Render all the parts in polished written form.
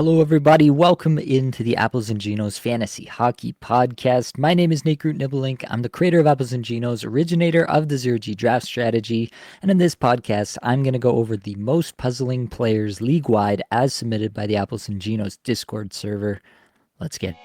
Hello, everybody. Welcome into the Apples and Genos Fantasy Hockey Podcast. My name is Nate Groot-Nibelink. I'm the creator of Apples and Genos, originator of the Zero-G draft strategy. And in this podcast, I'm going to go over the most puzzling players league-wide as submitted by the Apples and Genos Discord server. Let's get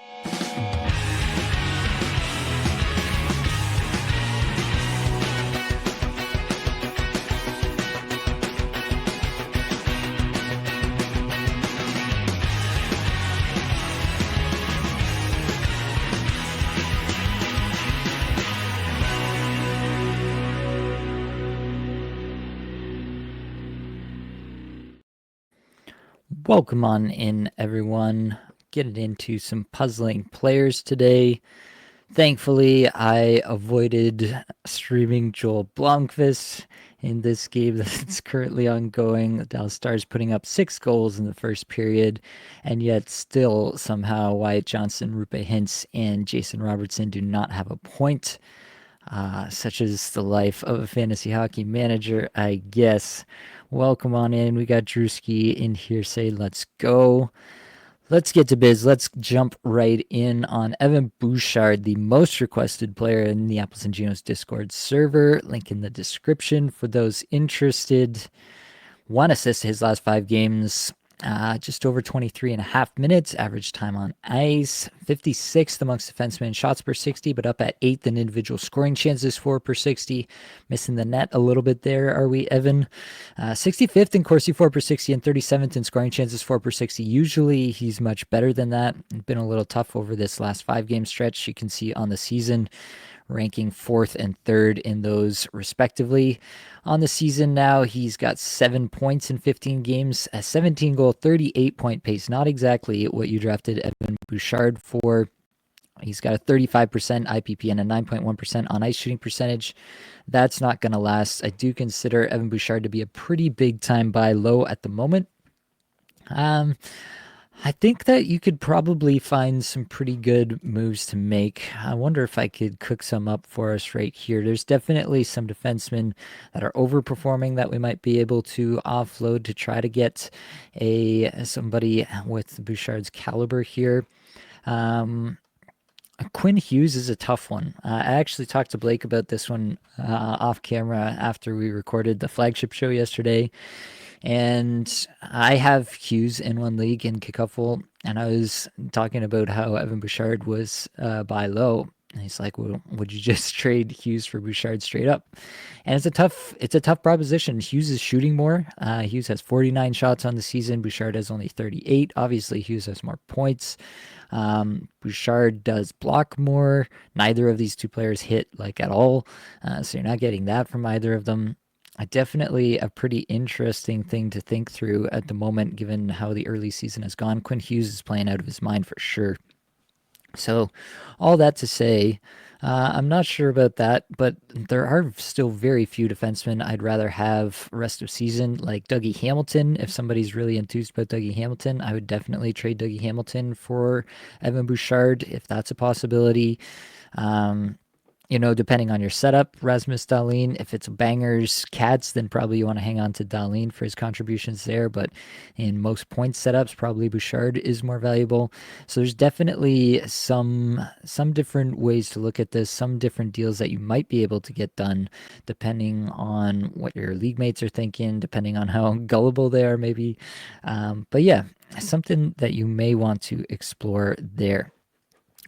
Welcome on in, everyone. Getting into some puzzling players today. Thankfully, I avoided streaming Joel Blomqvist in this game that's currently ongoing. The Dallas Stars putting up 6 goals in the first period, and yet still somehow Wyatt Johnson, Roope Hintz, and Jason Robertson do not have a point. Such is the life of a fantasy hockey manager, I guess. Welcome on in. We got Drewski in here saying, let's go. Let's get to biz. Let's jump right in on Evan Bouchard, the most requested player in the Apples and Genos Discord server. Link in the description for those interested. 1 assist his last 5 games. Just over 23 and a half minutes, average time on ice, 56th amongst defensemen shots per 60, but up at 8th in individual scoring chances for per 60. Missing the net a little bit there, are we, Evan? 65th in Corsi 4 per 60 and 37th in scoring chances 4 per 60. Usually he's much better than that. It's been a little tough over this last 5-game stretch. You can see on the season, ranking 4th and 3rd in those respectively. On the season now, he's got 7 points in 15 games, a 17-goal, 38-point pace. Not exactly what you drafted Evan Bouchard for. He's got a 35% IPP and a 9.1% on-ice shooting percentage. That's not going to last. I do consider Evan Bouchard to be a pretty big-time buy low at the moment. I think that you could probably find some pretty good moves to make. I wonder if I could cook some up for us right here. There's definitely some defensemen that are overperforming that we might be able to offload to try to get somebody with Bouchard's caliber here. Quinn Hughes is a tough one. I actually talked to Blake about this one off camera after we recorded the flagship show yesterday. And I have Hughes in one league in Kickoffle, and I was talking about how Evan Bouchard was buy low. And he's like, "Well, would you just trade Hughes for Bouchard straight up?" And it's a tough proposition. Hughes is shooting more. Hughes has 49 shots on the season. Bouchard has only 38. Obviously, Hughes has more points. Bouchard does block more. Neither of these two players hit like at all, so you're not getting that from either of them. Definitely a pretty interesting thing to think through at the moment, given how the early season has gone. Quinn Hughes is playing out of his mind for sure. So all that to say, I'm not sure about that, but there are still very few defensemen I'd rather have rest of season, like Dougie Hamilton. If somebody's really enthused about Dougie Hamilton, I would definitely trade Dougie Hamilton for Evan Bouchard, if that's a possibility. Depending on your setup, Rasmus Dahlin, if it's bangers, cats, then probably you want to hang on to Dahlin for his contributions there. But in most point setups, probably Bouchard is more valuable. So there's definitely some different ways to look at this, some different deals that you might be able to get done, depending on what your league mates are thinking, depending on how gullible they are maybe. But yeah, something that you may want to explore there.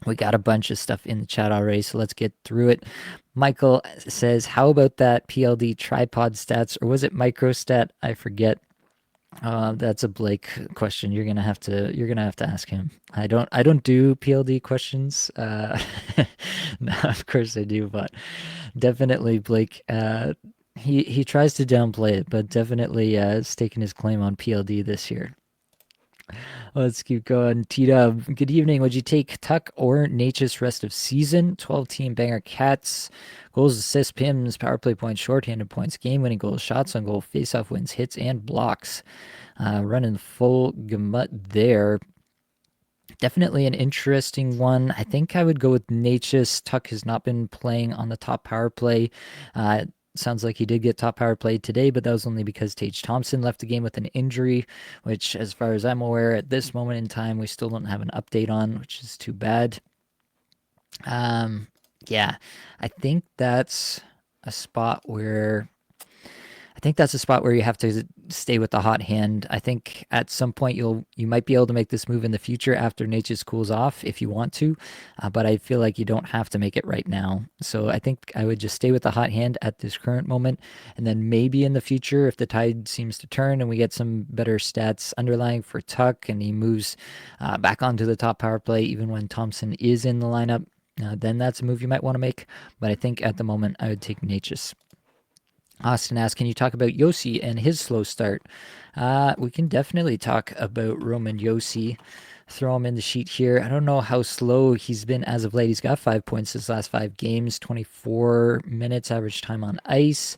We got a bunch of stuff in the chat already, so let's get through it. Michael says, how about that PLD tripod stats, or was it microstat? I forget. That's a Blake question. You're gonna have to ask him. I don't do PLD questions. No, of course I do, but definitely Blake. He tries to downplay it, but definitely staking his claim on PLD this year. Let's keep going. T-Dub, good evening. Would you take Tuch or Necas rest of season? 12-team banger cats. Goals, assists, PIMs, power play points, shorthanded points, game-winning goals, shots on goal, face-off wins, hits, and blocks. Running full gamut there. Definitely an interesting one. I think I would go with Necas. Tuch has not been playing on the top power play. Sounds like he did get top power play today, but that was only because Tage Thompson left the game with an injury, which, as far as I'm aware, at this moment in time, we still don't have an update on, which is too bad. Yeah, I think that's a spot where you have to stay with the hot hand. I think at some point you might be able to make this move in the future after Necas cools off if you want to, but I feel like you don't have to make it right now. So I think I would just stay with the hot hand at this current moment, and then maybe in the future, if the tide seems to turn and we get some better stats underlying for Tuch and he moves back onto the top power play even when Thompson is in the lineup, then that's a move you might want to make. But I think at the moment I would take Necas. Austin asks, can you talk about Josi and his slow start? We can definitely talk about Roman Josi. Throw him in the sheet here. I don't know how slow he's been as of late. He's got 5 points his last 5 games, 24 minutes average time on ice.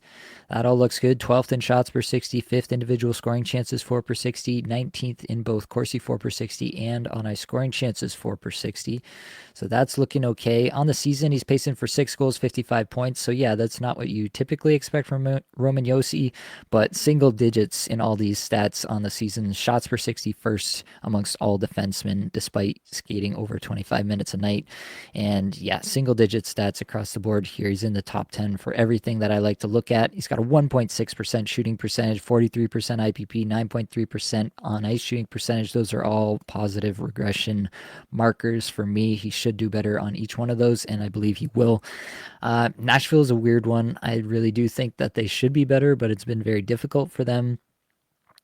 That all looks good. 12th in shots per 60, 5th individual scoring chances 4 per 60, 19th in both Corsi 4 per 60 and on ice scoring chances 4 per 60. So that's looking okay. On the season, he's pacing for 6 goals, 55 points. So yeah, that's not what you typically expect from Roman Josi, but single digits in all these stats on the season. Shots per 60 first amongst all defensemen, despite skating over 25 minutes a night. And yeah, single digit stats across the board here. He's in the top 10 for everything that I like to look at. He's got a 1.6% shooting percentage, 43% IPP, 9.3% on ice shooting percentage. Those are all positive regression markers for me. He should do better on each one of those, and I believe he will. Nashville is a weird one. I really do think that they should be better, but it's been very difficult for them.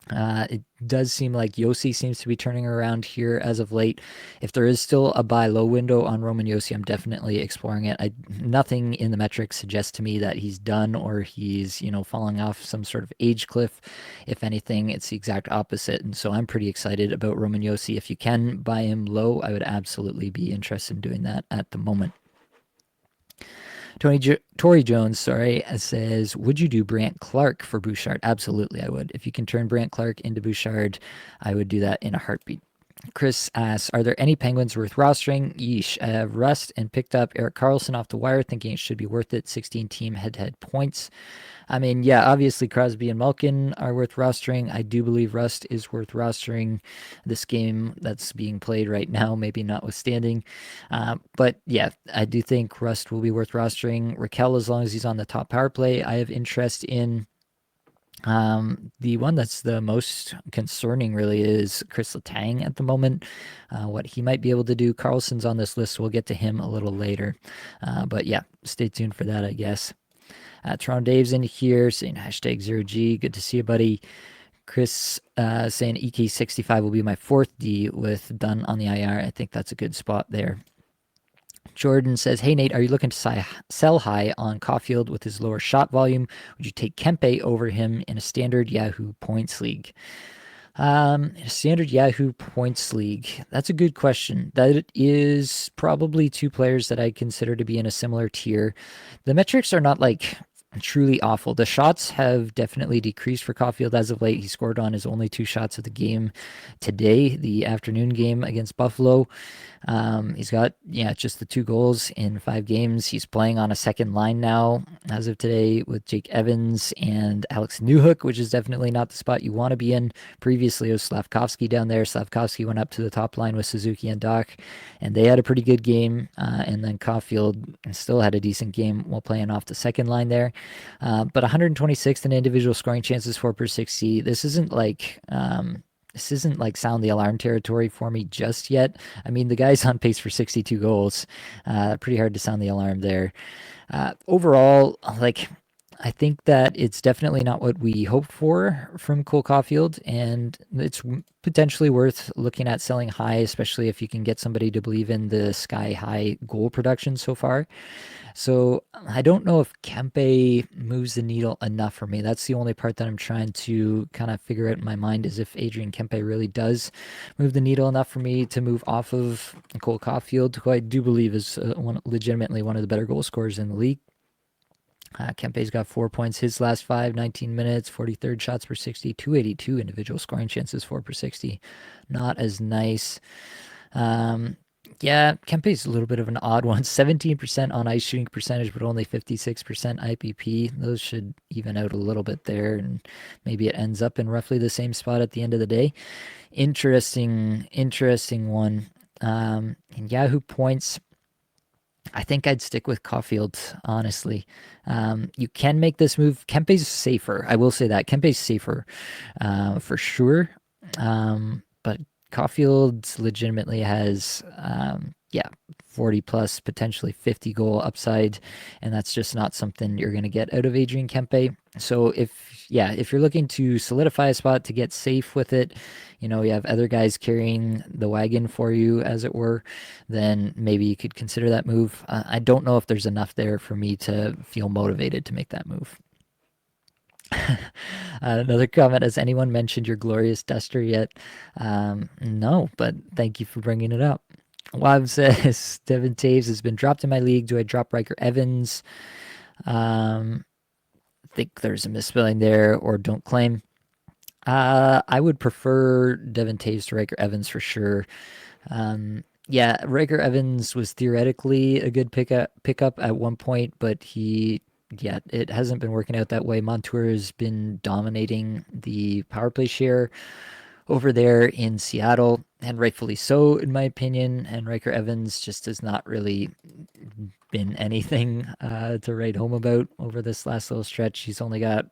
It does seem like Josi seems to be turning around here as of late. If there is still a buy low window on Roman Josi, I'm definitely exploring it. Nothing in the metrics suggests to me that he's done or he's, falling off some sort of age cliff. If anything, it's the exact opposite. And so I'm pretty excited about Roman Josi. If you can buy him low, I would absolutely be interested in doing that at the moment. Tory Jones, says, would you do Brandt Clark for Bouchard? Absolutely, I would. If you can turn Brandt Clark into Bouchard, I would do that in a heartbeat. Chris asks, are there any Penguins worth rostering? Yeesh. I have Rust and picked up Erik Karlsson off the wire, thinking it should be worth it. 16-team head-to-head points. I mean, yeah, obviously Crosby and Malkin are worth rostering. I do believe Rust is worth rostering this game that's being played right now, maybe notwithstanding. But yeah, I do think Rust will be worth rostering. Raquel, as long as he's on the top power play, I have interest in. The one that's the most concerning really is Chris Letang at the moment. What he might be able to do. Karlsson's on this list. We'll get to him a little later. But yeah, stay tuned for that, I guess. Toronto Dave's in here saying #0G. Good to see you, buddy. Chris saying EK65 will be my 4th D with Dunn on the IR. I think that's a good spot there. Jordan says, hey, Nate, are you looking to sell high on Coffield with his lower shot volume? Would you take Kempe over him in a standard Yahoo points league? A standard Yahoo points league. That's a good question. That is probably 2 players that I consider to be in a similar tier. The metrics are not like truly awful. The shots have definitely decreased for Coffield as of late. He scored on his only 2 shots of the game today, the afternoon game against Buffalo. He's got, just the 2 goals in 5 games. He's playing on a second line now as of today with Jake Evans and Alex Newhook, which is definitely not the spot you want to be in. Previously, it was Slavkovsky down there. Slavkovsky went up to the top line with Suzuki and Doc, and they had a pretty good game. And then Coffield still had a decent game while playing off the second line there. But 126th in individual scoring chances, 4 per 60. This isn't like sound the alarm territory for me just yet. I mean, the guy's on pace for 62 goals. Pretty hard to sound the alarm there. Overall, I think that it's definitely not what we hoped for from Cole Coffield, and it's potentially worth looking at selling high, especially if you can get somebody to believe in the sky-high goal production so far. So I don't know if Kempe moves the needle enough for me. That's the only part that I'm trying to kind of figure out in my mind, is if Adrian Kempe really does move the needle enough for me to move off of Cole Coffield, who I do believe is legitimately one of the better goal scorers in the league. Kempe's got 4 points his last 5, 19 minutes, 43rd shots per 60, 282 individual scoring chances, 4 per 60. Not as nice. Yeah, Kempe's a little bit of an odd one. 17% on ice shooting percentage, but only 56% IPP. Those should even out a little bit there, and maybe it ends up in roughly the same spot at the end of the day. Interesting one. In Yahoo points, I think I'd stick with Coffield, honestly. You can make this move. Kempe's safer. I will say that. Kempe's safer for sure. But Coffield legitimately has, yeah, 40 plus, potentially 50 goal upside, and that's just not something you're going to get out of Adrian Kempe. So if you're looking to solidify a spot to get safe with it, you have other guys carrying the wagon for you, as it were, then maybe you could consider that move. I don't know if there's enough there for me to feel motivated to make that move. Another comment: has anyone mentioned your glorious duster yet? No, but thank you for bringing it up. Wab says Devin Taves has been dropped in my league. Do I drop Riker Evans? I think there's a misspelling there, or don't claim. I would prefer Devin Taves to Riker Evans for sure. Yeah, Riker Evans was theoretically a good pickup at one point, but it hasn't been working out that way. Montour has been dominating the power play share over there in Seattle, and rightfully so, in my opinion. And Riker Evans just has not really been anything to write home about over this last little stretch. He's only got,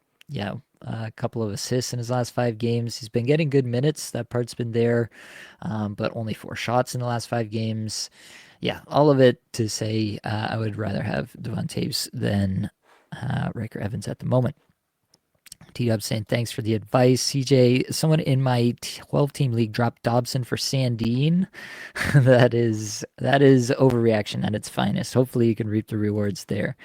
a couple of assists in his last 5 games. He's been getting good minutes. That part's been there, but only 4 shots in the last 5 games. Yeah, all of it to say I would rather have Devon Taves than Riker Evans at the moment. T-Dub saying thanks for the advice. CJ, someone in my 12-team league dropped Dobson for Sandine. that is overreaction at its finest. Hopefully you can reap the rewards there.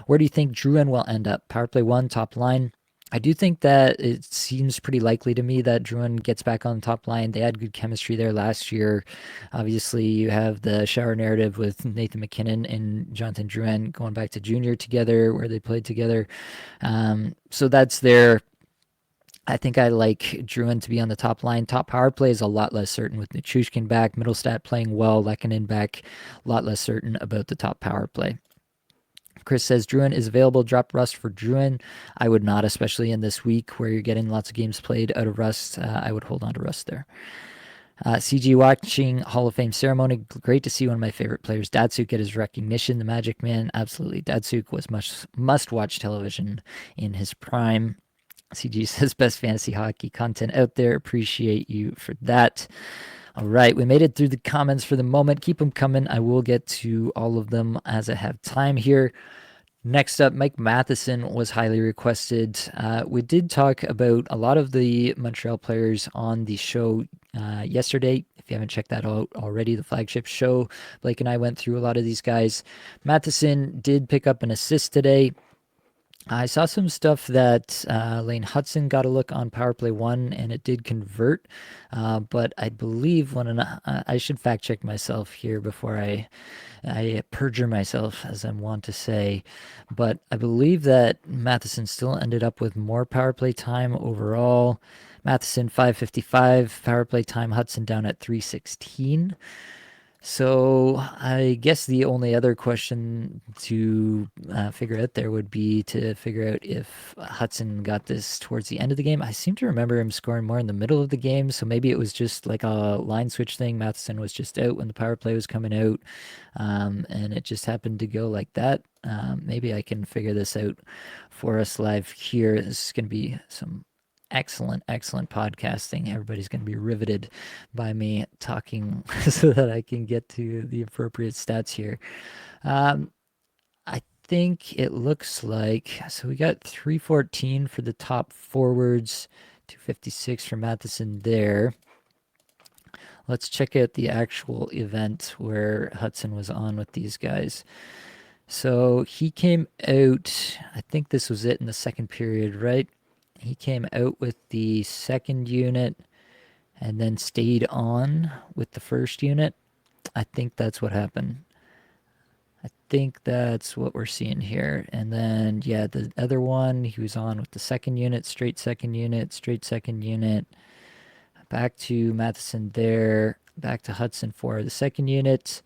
Where do you think Drouin will end up? Power play 1, top line. I do think that it seems pretty likely to me that Drouin gets back on the top line. They had good chemistry there last year. Obviously, you have the shower narrative with Nathan McKinnon and Jonathan Drouin going back to junior together, where they played together. So that's there. I think I like Drouin to be on the top line. Top power play is a lot less certain with Nichushkin back, Middlestat playing well, Lehkonen back, a lot less certain about the top power play. Chris says Drouin is available. Drop Rust for Drouin. I would not, especially in this week where you're getting lots of games played out of Rust. I would hold on to Rust there. CG watching Hall of Fame ceremony. Great to see one of my favorite players, Datsuk, get his recognition. The Magic Man, absolutely. Datsuk was must-watch television in his prime. CG says best fantasy hockey content out there. Appreciate you for that. All right, we made it through the comments for the moment. Keep them coming. I will get to all of them as I have time here. Next up, Mike Matheson was highly requested. We did talk about a lot of the Montreal players on the show yesterday. If you haven't checked that out already, the flagship show, Blake and I went through a lot of these guys. Matheson did pick up an assist today. I saw some stuff that Lane Hudson got a look on Power Play 1, and it did convert. But I believe I should fact check myself here before I perjure myself, as I'm wont to say. But I believe that Matheson still ended up with more power play time overall. Matheson 555, power play time, Hudson down at 316. So I guess the only other question to figure out there would be to figure out if Hudson got this towards the end of the game. I seem to remember him scoring more in the middle of the game, so maybe it was just like a line switch thing. Matheson was just out when the power play was coming out, and it just happened to go like that. Maybe I can figure this out for us live here. This is going to be some excellent podcasting. Everybody's going to be riveted by me talking so that I can get to the appropriate stats here. I think it looks like, so we got 314 for the top forwards, 256 for Matheson there. Let's check out the actual event where Hudson was on with these guys. So he came out, I think this was it in the second period, right? He came out with the second unit and then stayed on with the first unit. I think that's what happened. I think that's what we're seeing here. And then, yeah, the other one, he was on with the second unit, straight second unit, straight second unit. back to Matheson there. Back to Hudson for the second unit.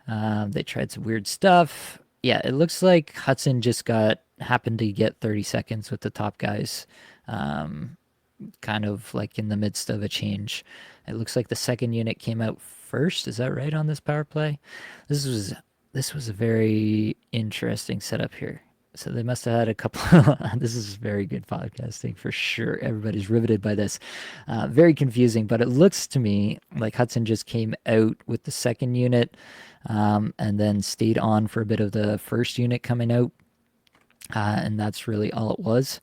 They tried some weird stuff. Yeah, it looks like Hudson just happened to get 30 seconds with the top guys. Kind of like in the midst of a change. It looks like the second unit came out first. Is that right on this power play? This was a very interesting setup here. So they must have had a couple. This is very good podcasting for sure. Everybody's riveted by this. Very confusing, but it looks to me like Hudson just came out with the second unit and then stayed on for a bit of the first unit coming out. And that's really all it was.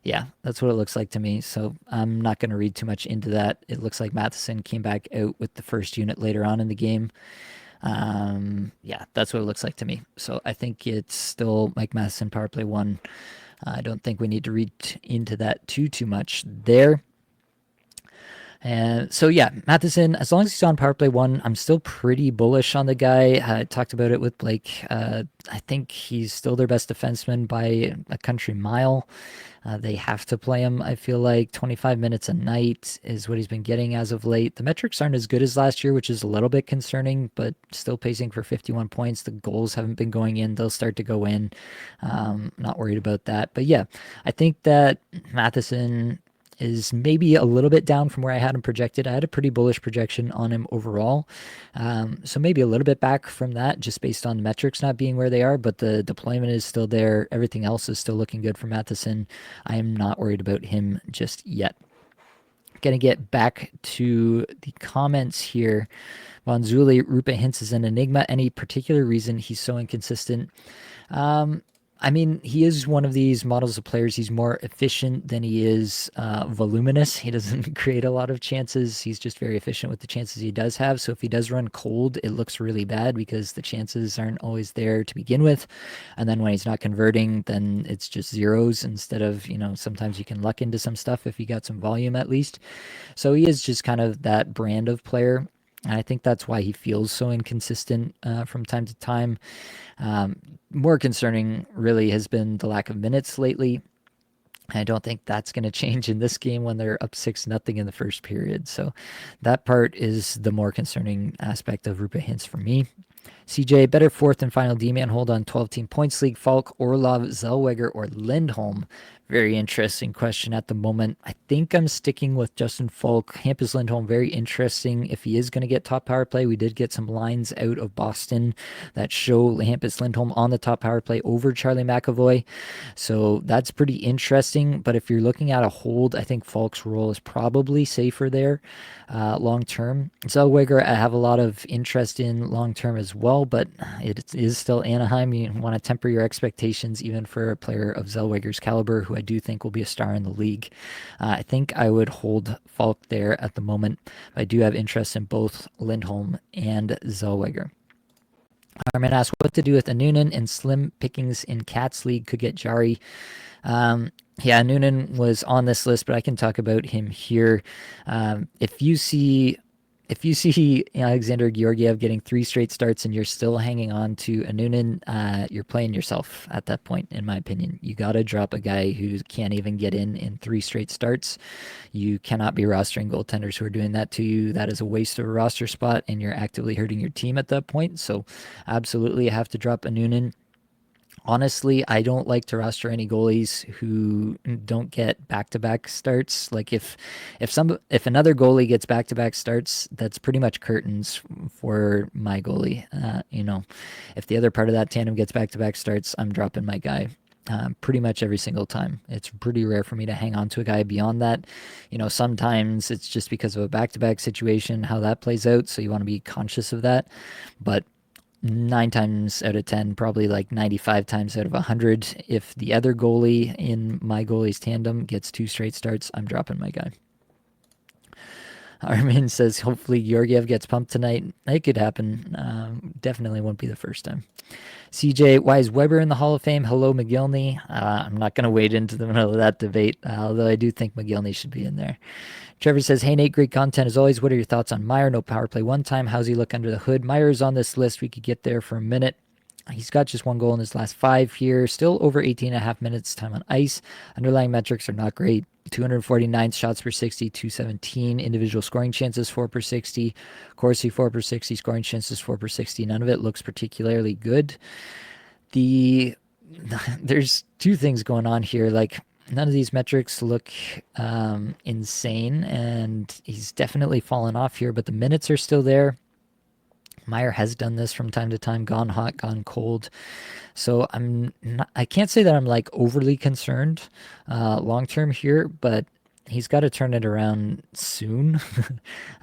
Yeah, that's what it looks like to me. So I'm not going to read too much into that. It looks like Matheson came back out with the first unit later on in the game. Yeah, that's what it looks like to me. So I think it's still Mike Matheson power play 1. I don't think we need to read into that too much there. And so, yeah, Matheson, as long as he's on power play 1, I'm still pretty bullish on the guy. I talked about it with Blake. I think he's still their best defenseman by a country mile. They have to play him, I feel like. 25 minutes a night is what he's been getting as of late. The metrics aren't as good as last year, which is a little bit concerning, but still pacing for 51 points. The goals haven't been going in. They'll start to go in. Not worried about that. But yeah, I think that Matheson is maybe a little bit down from where I had him projected. I had a pretty bullish projection on him overall. So maybe a little bit back from that just based on the metrics not being where they are, but the deployment is still there. Everything else is still looking good for Matheson. I am not worried about him just yet. Going to get back to the comments here. Bonzuli, Roope Hintz is an enigma. Any particular reason he's so inconsistent? I mean, he is one of these models of players. He's more efficient than he is voluminous. He doesn't create a lot of chances. He's just very efficient with the chances he does have. So if he does run cold, it looks really bad because the chances aren't always there to begin with. And then when he's not converting, then it's just zeros instead of, sometimes you can luck into some stuff if you got some volume at least. So he is just kind of that brand of player. And I think that's why he feels so inconsistent from time to time. More concerning really has been the lack of minutes lately. I don't think that's going to change in this game when they're up 6-0 in the first period. So that part is the more concerning aspect of Roope Hintz for me. CJ, better fourth and final D-man hold on 12-team points league, Falk, Orlov, Zellweger, or Lindholm? Very interesting question at the moment. I think I'm sticking with Justin Falk. Hampus Lindholm, very interesting if he is going to get top power play. We did get some lines out of Boston that show Hampus Lindholm on the top power play over Charlie McAvoy. So that's pretty interesting. But if you're looking at a hold, I think Falk's role is probably safer there long term. Zellweger, I have a lot of interest in long term as well, but it is still Anaheim. You want to temper your expectations even for a player of Zellweger's caliber, who I do think will be a star in the league. I think I would hold Falk there at the moment. I do have interest in both Lindholm and Zellweger. Armin asks what to do with a Noonan and slim pickings in Cats League. Could get Jari. Yeah, Noonan was on this list, but I can talk about him here. If you see Alexander Georgiev getting 3 straight starts and you're still hanging on to a Noonan, you're playing yourself at that point, in my opinion. You got to drop a guy who can't even get in 3 straight starts. You cannot be rostering goaltenders who are doing that to you. That is a waste of a roster spot, and you're actively hurting your team at that point. So absolutely you have to drop a Noonan. Honestly, I don't like to roster any goalies who don't get back-to-back starts. Like if another goalie gets back-to-back starts, that's pretty much curtains for my goalie. If the other part of that tandem gets back-to-back starts, I'm dropping my guy. Pretty much every single time. It's pretty rare for me to hang on to a guy beyond that. Sometimes it's just because of a back-to-back situation, how that plays out. So you want to be conscious of that. But 9 times out of 10, probably like 95 times out of 100, if the other goalie in my goalie's tandem gets 2 straight starts, I'm dropping my guy. Armin says, hopefully Georgiev gets pumped tonight. It could happen. Definitely won't be the first time. CJ, why is Weber in the Hall of Fame? Hello, McGillney. I'm not going to wade into the middle of that debate, although I do think McGillney should be in there. Trevor says, hey, Nate, great content as always. What are your thoughts on Meier? No power play one time. How's he look under the hood? Meier is on this list. We could get there for a minute. He's got just 1 goal in his last 5 here. Still over 18.5 minutes time on ice. Underlying metrics are not great. 249 shots per 60, 217 individual scoring chances, 4 per 60. Corsi, 4 per 60, scoring chances, 4 per 60. None of it looks particularly good. There's two things going on here. Like, none of these metrics look insane, and he's definitely fallen off here, but the minutes are still there. Meier has done this from time to time, gone hot, gone cold. So I can't say that I'm like overly concerned long term here, but he's got to turn it around soon.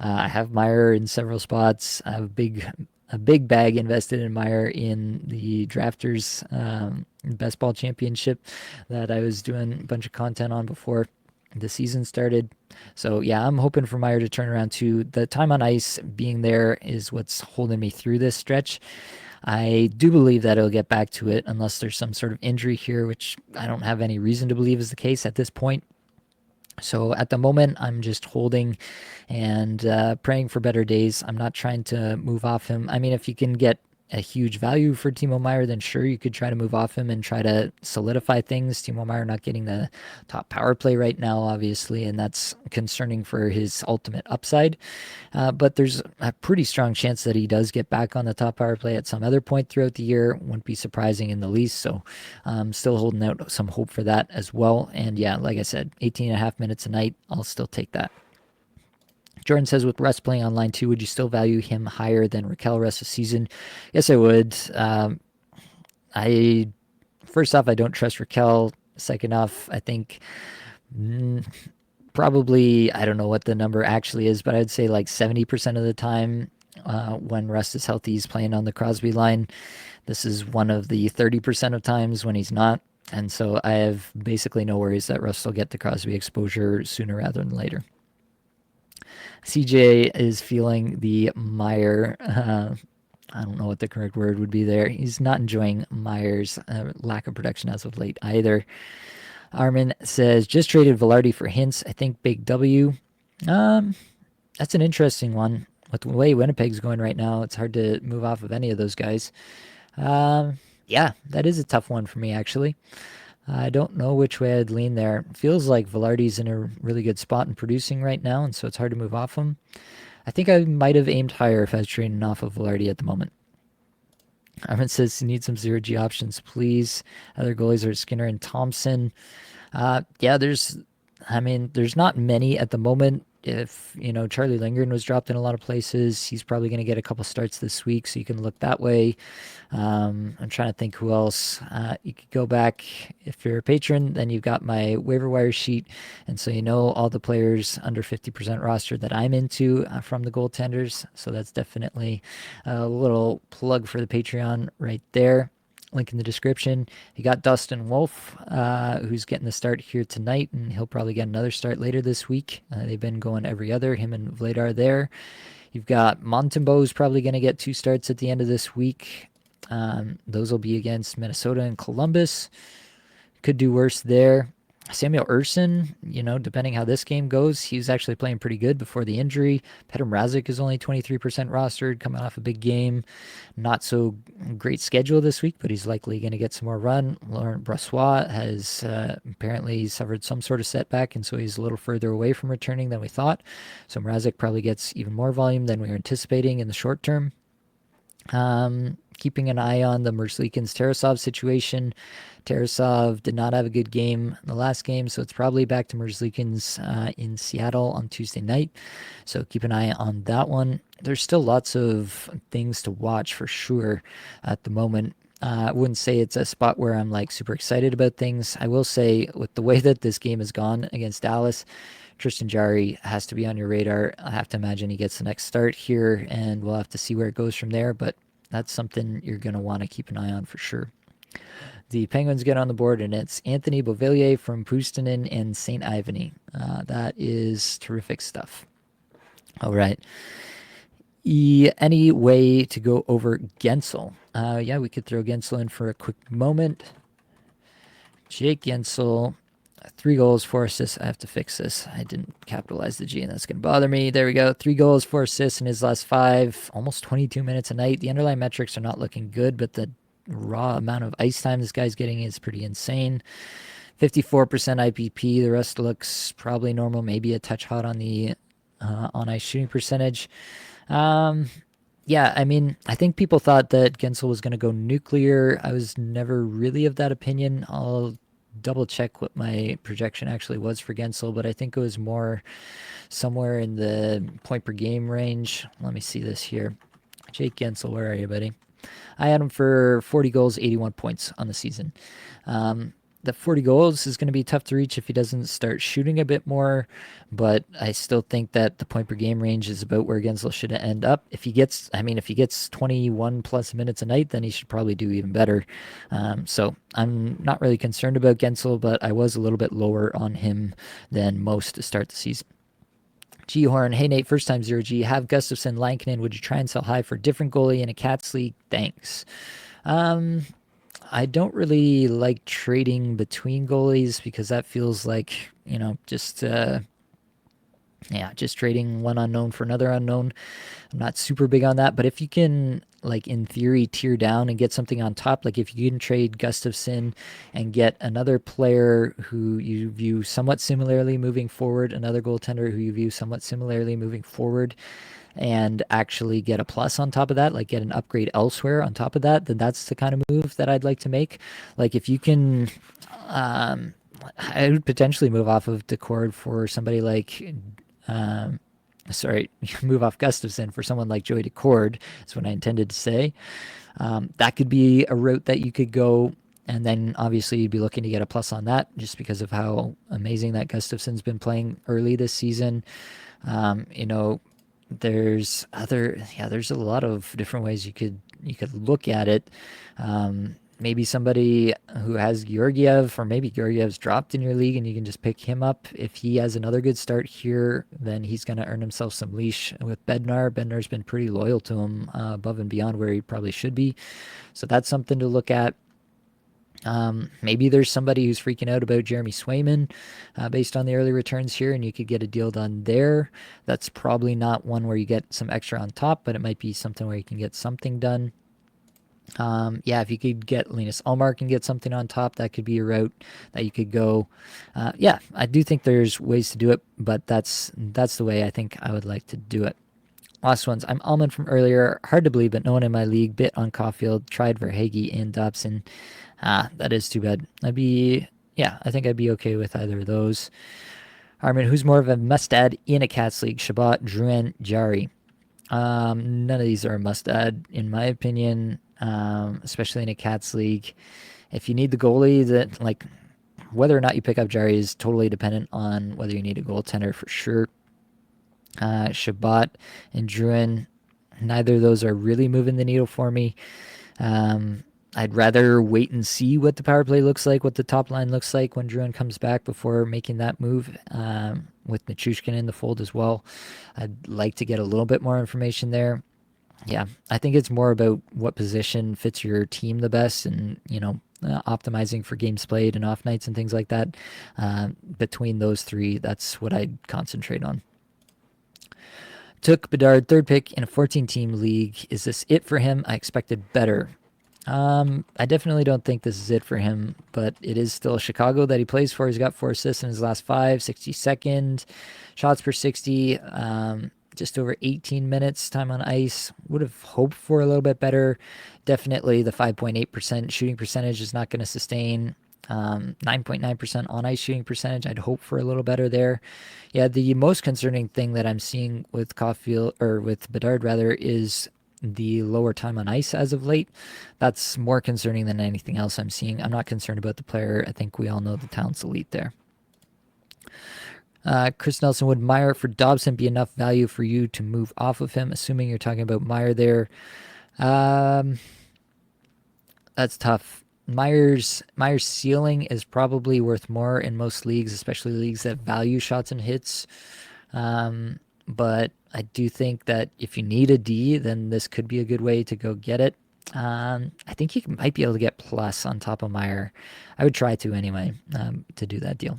I have Meier in several spots. I have a big bag invested in Meier in the Drafters Best Ball Championship that I was doing a bunch of content on before the season started. So yeah, I'm hoping for Meier to turn around too. The time on ice being there is what's holding me through this stretch. I do believe that he'll get back to it unless there's some sort of injury here, which I don't have any reason to believe is the case at this point. So at the moment, I'm just holding and praying for better days. I'm not trying to move off him. I mean, if you can get a huge value for Timo Meier, then sure, you could try to move off him and try to solidify things. Timo Meier not getting the top power play right now, obviously, and that's concerning for his ultimate upside. But there's a pretty strong chance that he does get back on the top power play at some other point throughout the year. Wouldn't be surprising in the least. So I'm still holding out some hope for that as well. And yeah, like I said, 18 and a half minutes a night, I'll still take that. Jordan says, with Russ playing on line 2, would you still value him higher than Raquel rest of the season? Yes, I would. First off, I don't trust Raquel. Second off, I think probably, I don't know what the number actually is, but I'd say like 70% of the time when Russ is healthy, he's playing on the Crosby line. This is one of the 30% of times when he's not. And so I have basically no worries that Russ will get the Crosby exposure sooner rather than later. CJ is feeling the Meier. I don't know what the correct word would be there. He's not enjoying Meier's lack of production as of late either. Armin says, just traded Velarde for Hintz. I think big W. That's an interesting one. With the way Winnipeg's going right now, it's hard to move off of any of those guys. Yeah, that is a tough one for me, actually. I don't know which way I'd lean there. Feels like Velarde's in a really good spot in producing right now, and so it's hard to move off him. I think I might have aimed higher if I was trading off of Velarde at the moment. Armin says, you need some 0G options, please. Other goalies are Skinner and Thompson. Yeah, there's not many at the moment. If, Charlie Lindgren was dropped in a lot of places, he's probably going to get a couple starts this week, so you can look that way. I'm trying to think who else. You could go back. If you're a patron, then you've got my waiver wire sheet, and so all the players under 50% roster that I'm into from the goaltenders, so that's definitely a little plug for the Patreon right there. Link in the description. You got Dustin Wolf, who's getting the start here tonight, and he'll probably get another start later this week. They've been going every other, him and Vladar there. You've got Montembeau, who's probably going to get 2 starts at the end of this week. Those will be against Minnesota and Columbus. Could do worse there. Samuel Urson, depending how this game goes, he's actually playing pretty good before the injury. Petr Mrazek is only 23% rostered, coming off a big game. Not so great schedule this week, but he's likely going to get some more run. Laurent Brossoit has apparently suffered some sort of setback, and so he's a little further away from returning than we thought. So Mrazek probably gets even more volume than we were anticipating in the short term. Keeping an eye on the Merzlikins-Tarasov situation. Tarasov did not have a good game in the last game, so it's probably back to Merzlikins in Seattle on Tuesday night. So keep an eye on that one. There's still lots of things to watch for sure at the moment. I wouldn't say it's a spot where I'm like super excited about things. I will say with the way that this game has gone against Dallas, Tristan Jarry has to be on your radar. I have to imagine he gets the next start here, and we'll have to see where it goes from there, but that's something you're going to want to keep an eye on for sure. The Penguins get on the board, and it's Anthony Beauvillier from Puustinen and St. Ivany. That is terrific stuff. All right. Any way to go over Guentzel? Yeah, we could throw Guentzel in for a quick moment. Jake Guentzel, 3 goals, 4 assists. I have to fix this. I didn't capitalize the G, and that's going to bother me. There we go. 3 goals, 4 assists in his last 5. Almost 22 minutes a night. The underlying metrics are not looking good, but the raw amount of ice time this guy's getting is pretty insane. 54% IPP. The rest looks probably normal, maybe a touch hot on the on ice shooting percentage. Yeah, I mean, I think people thought that Guentzel was going to go nuclear. I was never really of that opinion. I'll double check what my projection actually was for Guentzel, but I think it was more somewhere in the point per game range. Let me see this here. Jake Guentzel, where are you, buddy? I had him for 40 goals, 81 points on the season. The 40 goals is going to be tough to reach if he doesn't start shooting a bit more, but I still think that the point per game range is about where Guentzel should end up. If he gets 21 plus minutes a night, then he should probably do even better. So I'm not really concerned about Guentzel, but I was a little bit lower on him than most to start the season. G Horn, hey Nate, first time 0G. Have Gustafsson, Lankinen. Would you try and sell high for a different goalie in a Cats league? Thanks. I don't really like trading between goalies because that feels like, just trading one unknown for another unknown. I'm not super big on that, but if you can, like, in theory, tier down and get something on top, like if you can trade Gustafsson and get another player who you view somewhat similarly moving forward, another goaltender who you view somewhat similarly moving forward, and actually get a plus on top of that, like get an upgrade elsewhere on top of that, then that's the kind of move that I'd like to make. Like if you can, I would potentially move off of Decord for somebody like, move off Gustafsson for someone like Joey Decord, is what I intended to say. That could be a route that you could go. And then obviously you'd be looking to get a plus on that just because of how amazing that Gustafsson's been playing early this season. There's a lot of different ways you could look at it. Maybe somebody who has Georgiev, or maybe Georgiev's dropped in your league and you can just pick him up. If he has another good start here, then he's going to earn himself some leash with Bednar. Bednar's been pretty loyal to him, above and beyond where he probably should be. So that's something to look at. Maybe there's somebody who's freaking out about Jeremy Swayman based on the early returns here, and you could get a deal done there. That's probably not one where you get some extra on top, but it might be something where you can get something done. If you could get Linus Ullmark and get something on top, that could be a route that you could go. I do think there's ways to do it, but that's the way I think I would like to do it. Last ones. I'm Almond from earlier. Hard to believe, but no one in my league. Bit on Coffield. Tried Verhaeghe and Dobson. That is too bad. I think I'd be okay with either of those. Armin, who's more of a must-add in a Cats league? Shabbat, Drouin, Jari. None of these are a must-add, in my opinion, especially in a Cats league. If you need the goalie, that whether or not you pick up Jari is totally dependent on whether you need a goaltender for sure. Shabbat and Drouin, neither of those are really moving the needle for me. I'd rather wait and see what the power play looks like, what the top line looks like when Drouin comes back before making that move, with Nichushkin in the fold as well. I'd like to get a little bit more information there. Yeah, I think it's more about what position fits your team the best and, optimizing for games played and off nights and things like that. Between those three, that's what I'd concentrate on. Took Bedard, third pick in a 14-team league. Is this it for him? I expected better. I definitely don't think this is it for him, but it is still Chicago that he plays for. He's got 4 assists in his last 5, 62nd, shots per 60, just over 18 minutes time on ice. Would have hoped for a little bit better. Definitely the 5.8% shooting percentage is not going to sustain. 9.9% on ice shooting percentage. I'd hope for a little better there. Yeah, the most concerning thing that I'm seeing with with Bedard rather, is the lower time on ice as of late. That's more concerning than anything else I'm seeing. I'm not concerned about the player. I think we all know the talent's elite there. Chris Nelson, would Meier for Dobson be enough value for you to move off of him? Assuming you're talking about Meier there. That's tough. Meier's ceiling is probably worth more in most leagues, especially leagues that value shots and hits. But I do think that if you need a D, then this could be a good way to go get it. I think you might be able to get plus on top of Meier. I would try to anyway, to do that deal.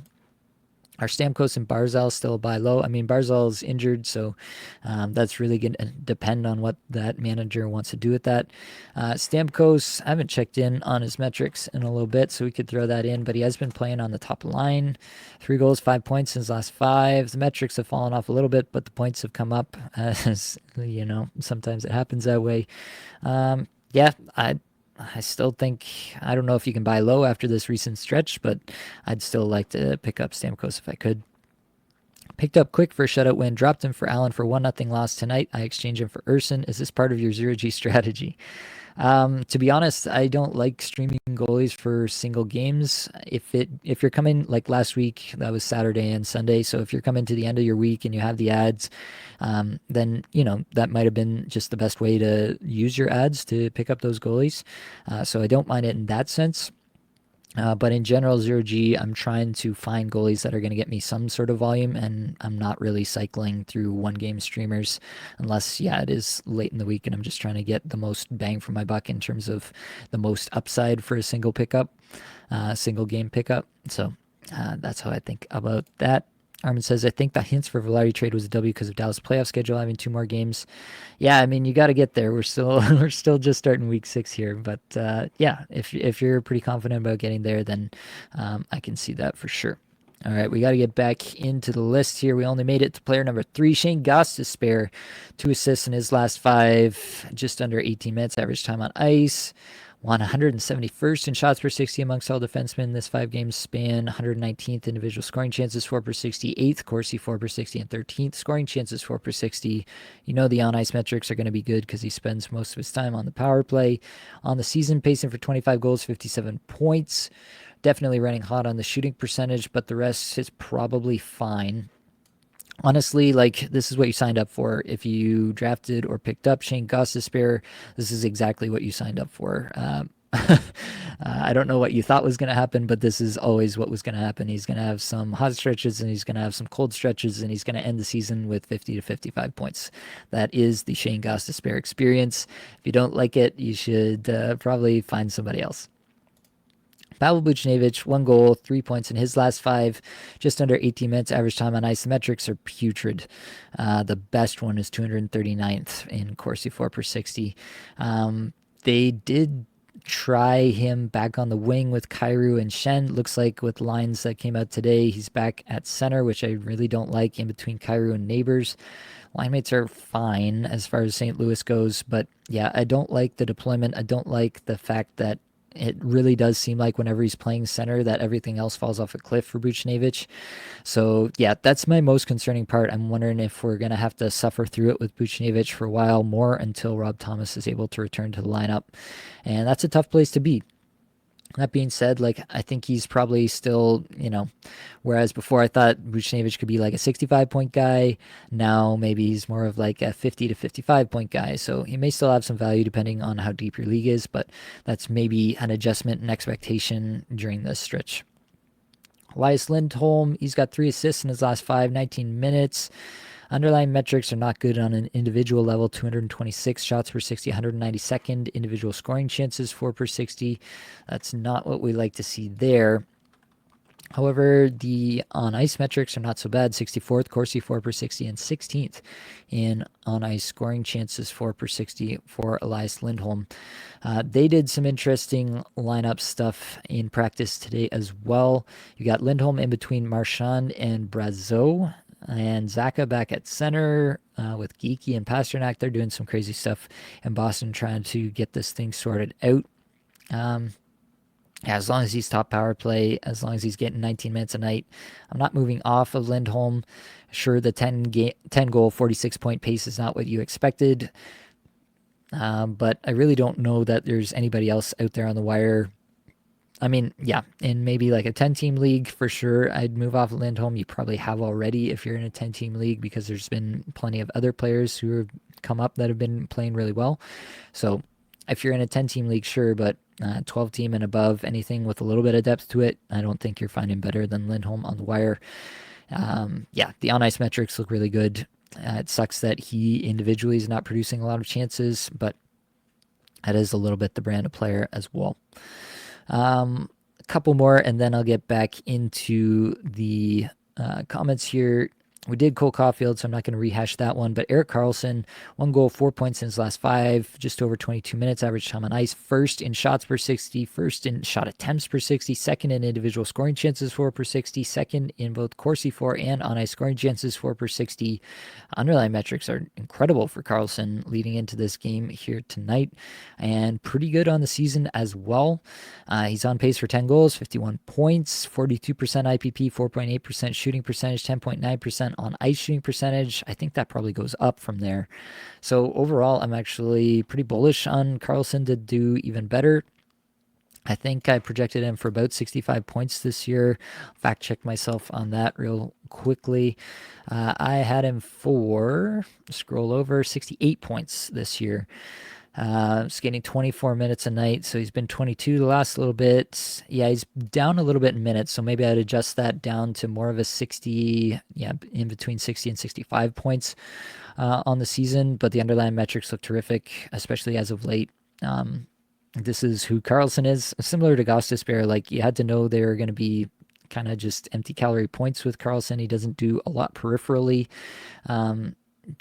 Are Stamkos and Barzal still a buy low? I mean, Barzal's injured, so that's really going to depend on what that manager wants to do with that. Stamkos, I haven't checked in on his metrics in a little bit, so we could throw that in, but he has been playing on the top line. 3 goals, 5 points in his last 5. The metrics have fallen off a little bit, but the points have come up, as you know, sometimes it happens that way. Yeah, I still think, I don't know if you can buy low after this recent stretch, but I'd still like to pick up Stamkos if I could. Picked up Quick for a shutout win, dropped him for Allen for 1-0 loss tonight. I exchanged him for Urson. Is this part of your 0G strategy? To be honest, I don't like streaming goalies for single games. If you're coming like last week, that was Saturday and Sunday. So if you're coming to the end of your week and you have the ads, then that might have been just the best way to use your ads to pick up those goalies. So I don't mind it in that sense. But in general, 0G, I'm trying to find goalies that are going to get me some sort of volume, and I'm not really cycling through one-game streamers unless, it is late in the week and I'm just trying to get the most bang for my buck in terms of the most upside for a single game pickup. So that's how I think about that. Armin says, I think the Hintz for Velarde trade was a W because of Dallas playoff schedule having 2 more games. Yeah, I mean, you got to get there. We're still just starting week 6 here, but if you're pretty confident about getting there, then I can see that for sure. All right, we got to get back into the list here. We only made it to player number 3, Shane Gostisbehere, 2 assists in his last 5, just under 18 minutes average time on ice. Won 171st in shots per 60 amongst all defensemen this 5-game span. 119th individual scoring chances, 4 per 60. 8th Corsi, 4 per 60. And 13th scoring chances, 4 per 60. You know the on-ice metrics are going to be good because he spends most of his time on the power play. On the season, pacing for 25 goals, 57 points. Definitely running hot on the shooting percentage, but the rest is probably fine. Honestly, this is what you signed up for. If you drafted or picked up Shane Gostisbehere, this is exactly what you signed up for. I don't know what you thought was going to happen, but this is always what was going to happen. He's going to have some hot stretches and he's going to have some cold stretches, and he's going to end the season with 50 to 55 points. That is the Shane Gostisbehere experience. If you don't like it, you should probably find somebody else. Pavel Buchnevich, 1 goal, 3 points in his last 5, just under 18 minutes average time on ice. The metrics are putrid. The best one is 239th in Corsi, 4 per 60. They did try him back on the wing with Kyrou and Shen. Looks like with lines that came out today, he's back at center, which I really don't like, in between Kyrou and Neighbors. Line mates are fine as far as St. Louis goes, but yeah, I don't like the deployment. I don't like the fact that it really does seem like whenever he's playing center that everything else falls off a cliff for Buchnevich. So yeah, that's my most concerning part. I'm wondering if we're going to have to suffer through it with Buchnevich for a while more until Rob Thomas is able to return to the lineup. And that's a tough place to be. That being said, I think he's probably still, whereas before I thought Buchnevich could be like a 65-point guy, now maybe he's more of like a 50 to 55-point guy. So he may still have some value depending on how deep your league is, but that's maybe an adjustment and expectation during this stretch. Elias Lindholm, he's got 3 assists in his last 5, 19 minutes. Underlying metrics are not good on an individual level. 226 shots per 60, 192nd individual scoring chances, 4 per 60. That's not what we like to see there. However, the on-ice metrics are not so bad. 64th Corsi, 4 per 60, and 16th in on-ice scoring chances, 4 per 60 for Elias Lindholm. They did some interesting lineup stuff in practice today as well. You got Lindholm in between Marchand and Brazeau. And Zaka back at center with Geeky and Pasternak. They're doing some crazy stuff in Boston trying to get this thing sorted out. As long as he's top power play, as long as he's getting 19 minutes a night, I'm not moving off of Lindholm. Sure, the 10 goal, 46-point pace is not what you expected. But I really don't know that there's anybody else out there on the wire. I mean, yeah, in maybe like a 10-team league, for sure, I'd move off Lindholm. You probably have already if you're in a 10-team league, because there's been plenty of other players who have come up that have been playing really well. So if you're in a 10-team league, sure, but 12-team and above, anything with a little bit of depth to it, I don't think you're finding better than Lindholm on the wire. The on-ice metrics look really good. It sucks that he individually is not producing a lot of chances, but that is a little bit the brand of player as well. A couple more, and then I'll get back into the comments here. We did Cole Coffield, so I'm not going to rehash that one. But Erik Karlsson, 1 goal, 4 points in his last 5, just over 22 minutes, average time on ice. First in shots per 60, first in shot attempts per 60, second in individual scoring chances for per 60, second in both Corsi for and on ice scoring chances for per 60. Underlying metrics are incredible for Karlsson leading into this game here tonight, and pretty good on the season as well. He's on pace for 10 goals, 51 points, 42% IPP, 4.8% shooting percentage, 10.9% on ice shooting percentage. I think that probably goes up from there. So overall, I'm actually pretty bullish on Karlsson to do even better. I think I projected him for about 65 points this year. Fact check myself on that real quickly. I had him for, scroll over, 68 points this year. Skating 24 minutes a night, so he's been 22 the last little bit. Yeah, he's down a little bit in minutes, so maybe I'd adjust that down to more of a 60, in between 60 and 65 points on the season. But the underlying metrics look terrific, especially as of late. This is who Karlsson is, similar to Goisbehere. Like, you had to know they were going to be kind of just empty calorie points with Karlsson. He doesn't do a lot peripherally.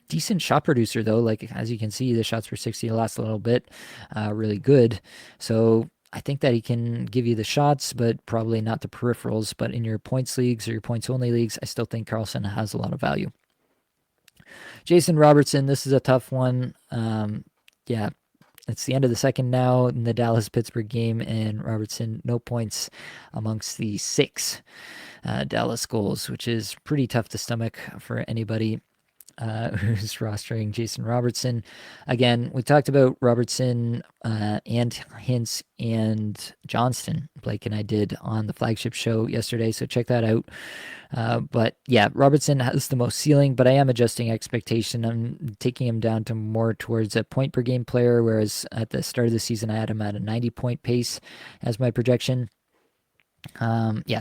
Decent shot producer though, like as you can see, the shots per 60 last a little bit, really good. So I think that he can give you the shots, but probably not the peripherals. But in your points leagues or your points only leagues, I still think Karlsson has a lot of value. Jason Robertson, this is a tough one. Yeah, it's the end of the second now in the Dallas-Pittsburgh game, and Robertson, no points amongst the 6 Dallas goals, which is pretty tough to stomach for anybody who's rostering Jason Robertson. Again, we talked about Robertson and Hintz and Johnston. Blake and I did on the flagship show yesterday, so check that out. But yeah, Robertson has the most ceiling, but I am adjusting expectation. I'm taking him down to more towards a point per game player, whereas at the start of the season, I had him at a 90-point pace as my projection.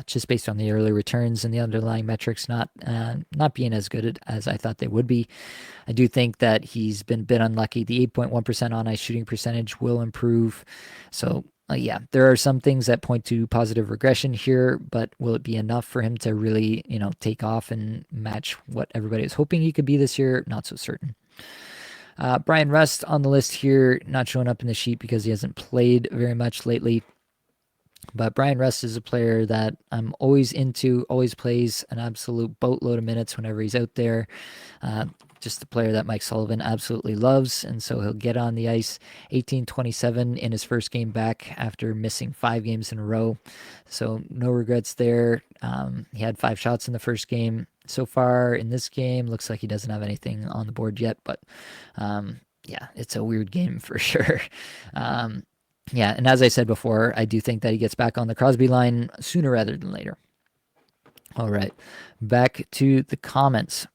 Just based on the early returns and the underlying metrics not being as good as I thought they would be. I do think that he's been a bit unlucky. The 8.1% on ice shooting percentage will improve. So there are some things that point to positive regression here, but will it be enough for him to really, take off and match what everybody is hoping he could be this year? Not so certain. Brian Rust on the list here, not showing up in the sheet because he hasn't played very much lately. But Brian Rust is a player that I'm always into, always plays an absolute boatload of minutes whenever he's out there. Just a player that Mike Sullivan absolutely loves, and so he'll get on the ice. 18-27 in his first game back after missing 5 games in a row. So no regrets there. He had 5 shots in the first game. So far in this game, looks like he doesn't have anything on the board yet, but it's a weird game for sure. And as I said before, I do think that he gets back on the Crosby line sooner rather than later. All right, back to the comments.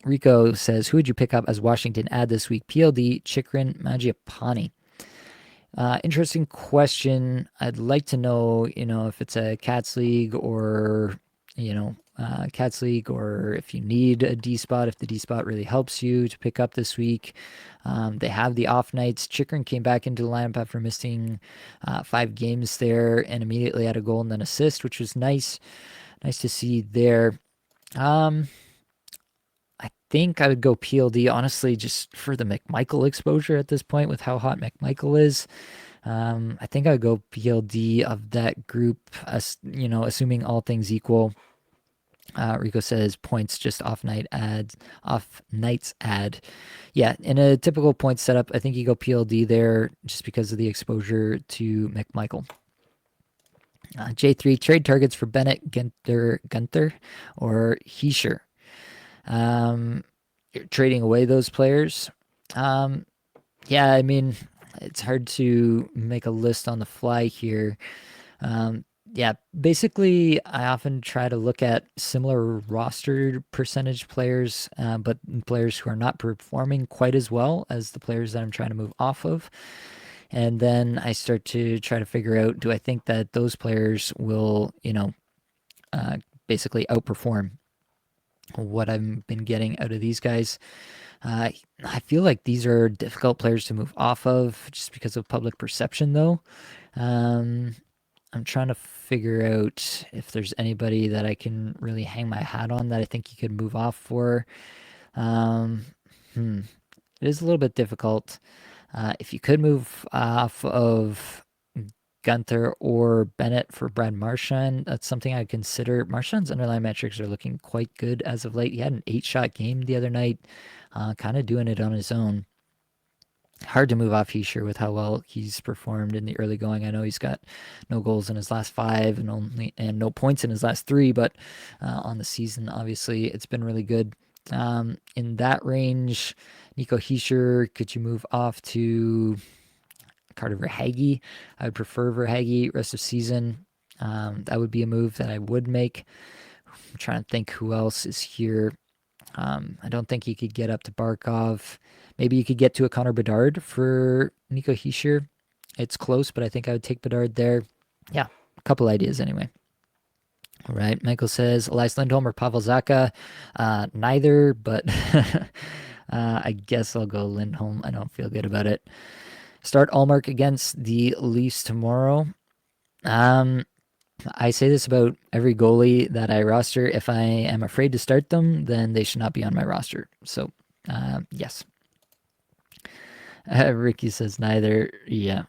Rico says, who would you pick up as Washington add this week? PLD, Chychrun, Mangiapane. Interesting question. I'd like to know, if it's a Cats League or, Cats League, or if you need a D spot, if the D spot really helps you to pick up this week. They have the off nights. Chychrun came back into the lineup after missing 5 games there and immediately had a goal and then assist, which was nice. Nice to see there. I think I would go PLD, honestly, just for the McMichael exposure at this point with how hot McMichael is. I think I would go PLD of that group, assuming all things equal. Rico says points just off nights add. Yeah, in a typical point setup, I think you go PLD there just because of the exposure to McMichael. J3, trade targets for Bennett, Guenther, or Hischier. You're trading away those players. It's hard to make a list on the fly here. Basically, I often try to look at similar roster percentage players, but players who are not performing quite as well as the players that I'm trying to move off of. And then I start to try to figure out, do I think that those players will, basically outperform what I've been getting out of these guys? I feel like these are difficult players to move off of just because of public perception, though. I'm trying to figure out if there's anybody that I can really hang my hat on that I think you could move off for. Um, It is a little bit difficult. If you could move off of Guenther or Bennett for Brad Marchand, that's something I'd consider. Marchand's underlying metrics are looking quite good as of late. He had an 8-shot game the other night, kind of doing it on his own. Hard to move off Hischier with how well he's performed in the early going. I know he's got no goals in his last 5 and no points in his last 3, but on the season, obviously, it's been really good. In that range, Nico Hischier, could you move off to Carter Verhaeghe? I would prefer Verhaeghe rest of season. That would be a move that I would make. I'm trying to think who else is here. I don't think you could get up to Barkov. Maybe you could get to a Connor Bedard for Nico Hischier. It's close, but I think I would take Bedard there. Yeah, a couple ideas anyway. All right, Michael says Elias Lindholm or Pavel Zacha. Neither, but I guess I'll go Lindholm. I don't feel good about it. Start Allmark against the Leafs tomorrow. I say this about every goalie that I roster. If I am afraid to start them, then they should not be on my roster. So, yes. Ricky says neither. Yeah.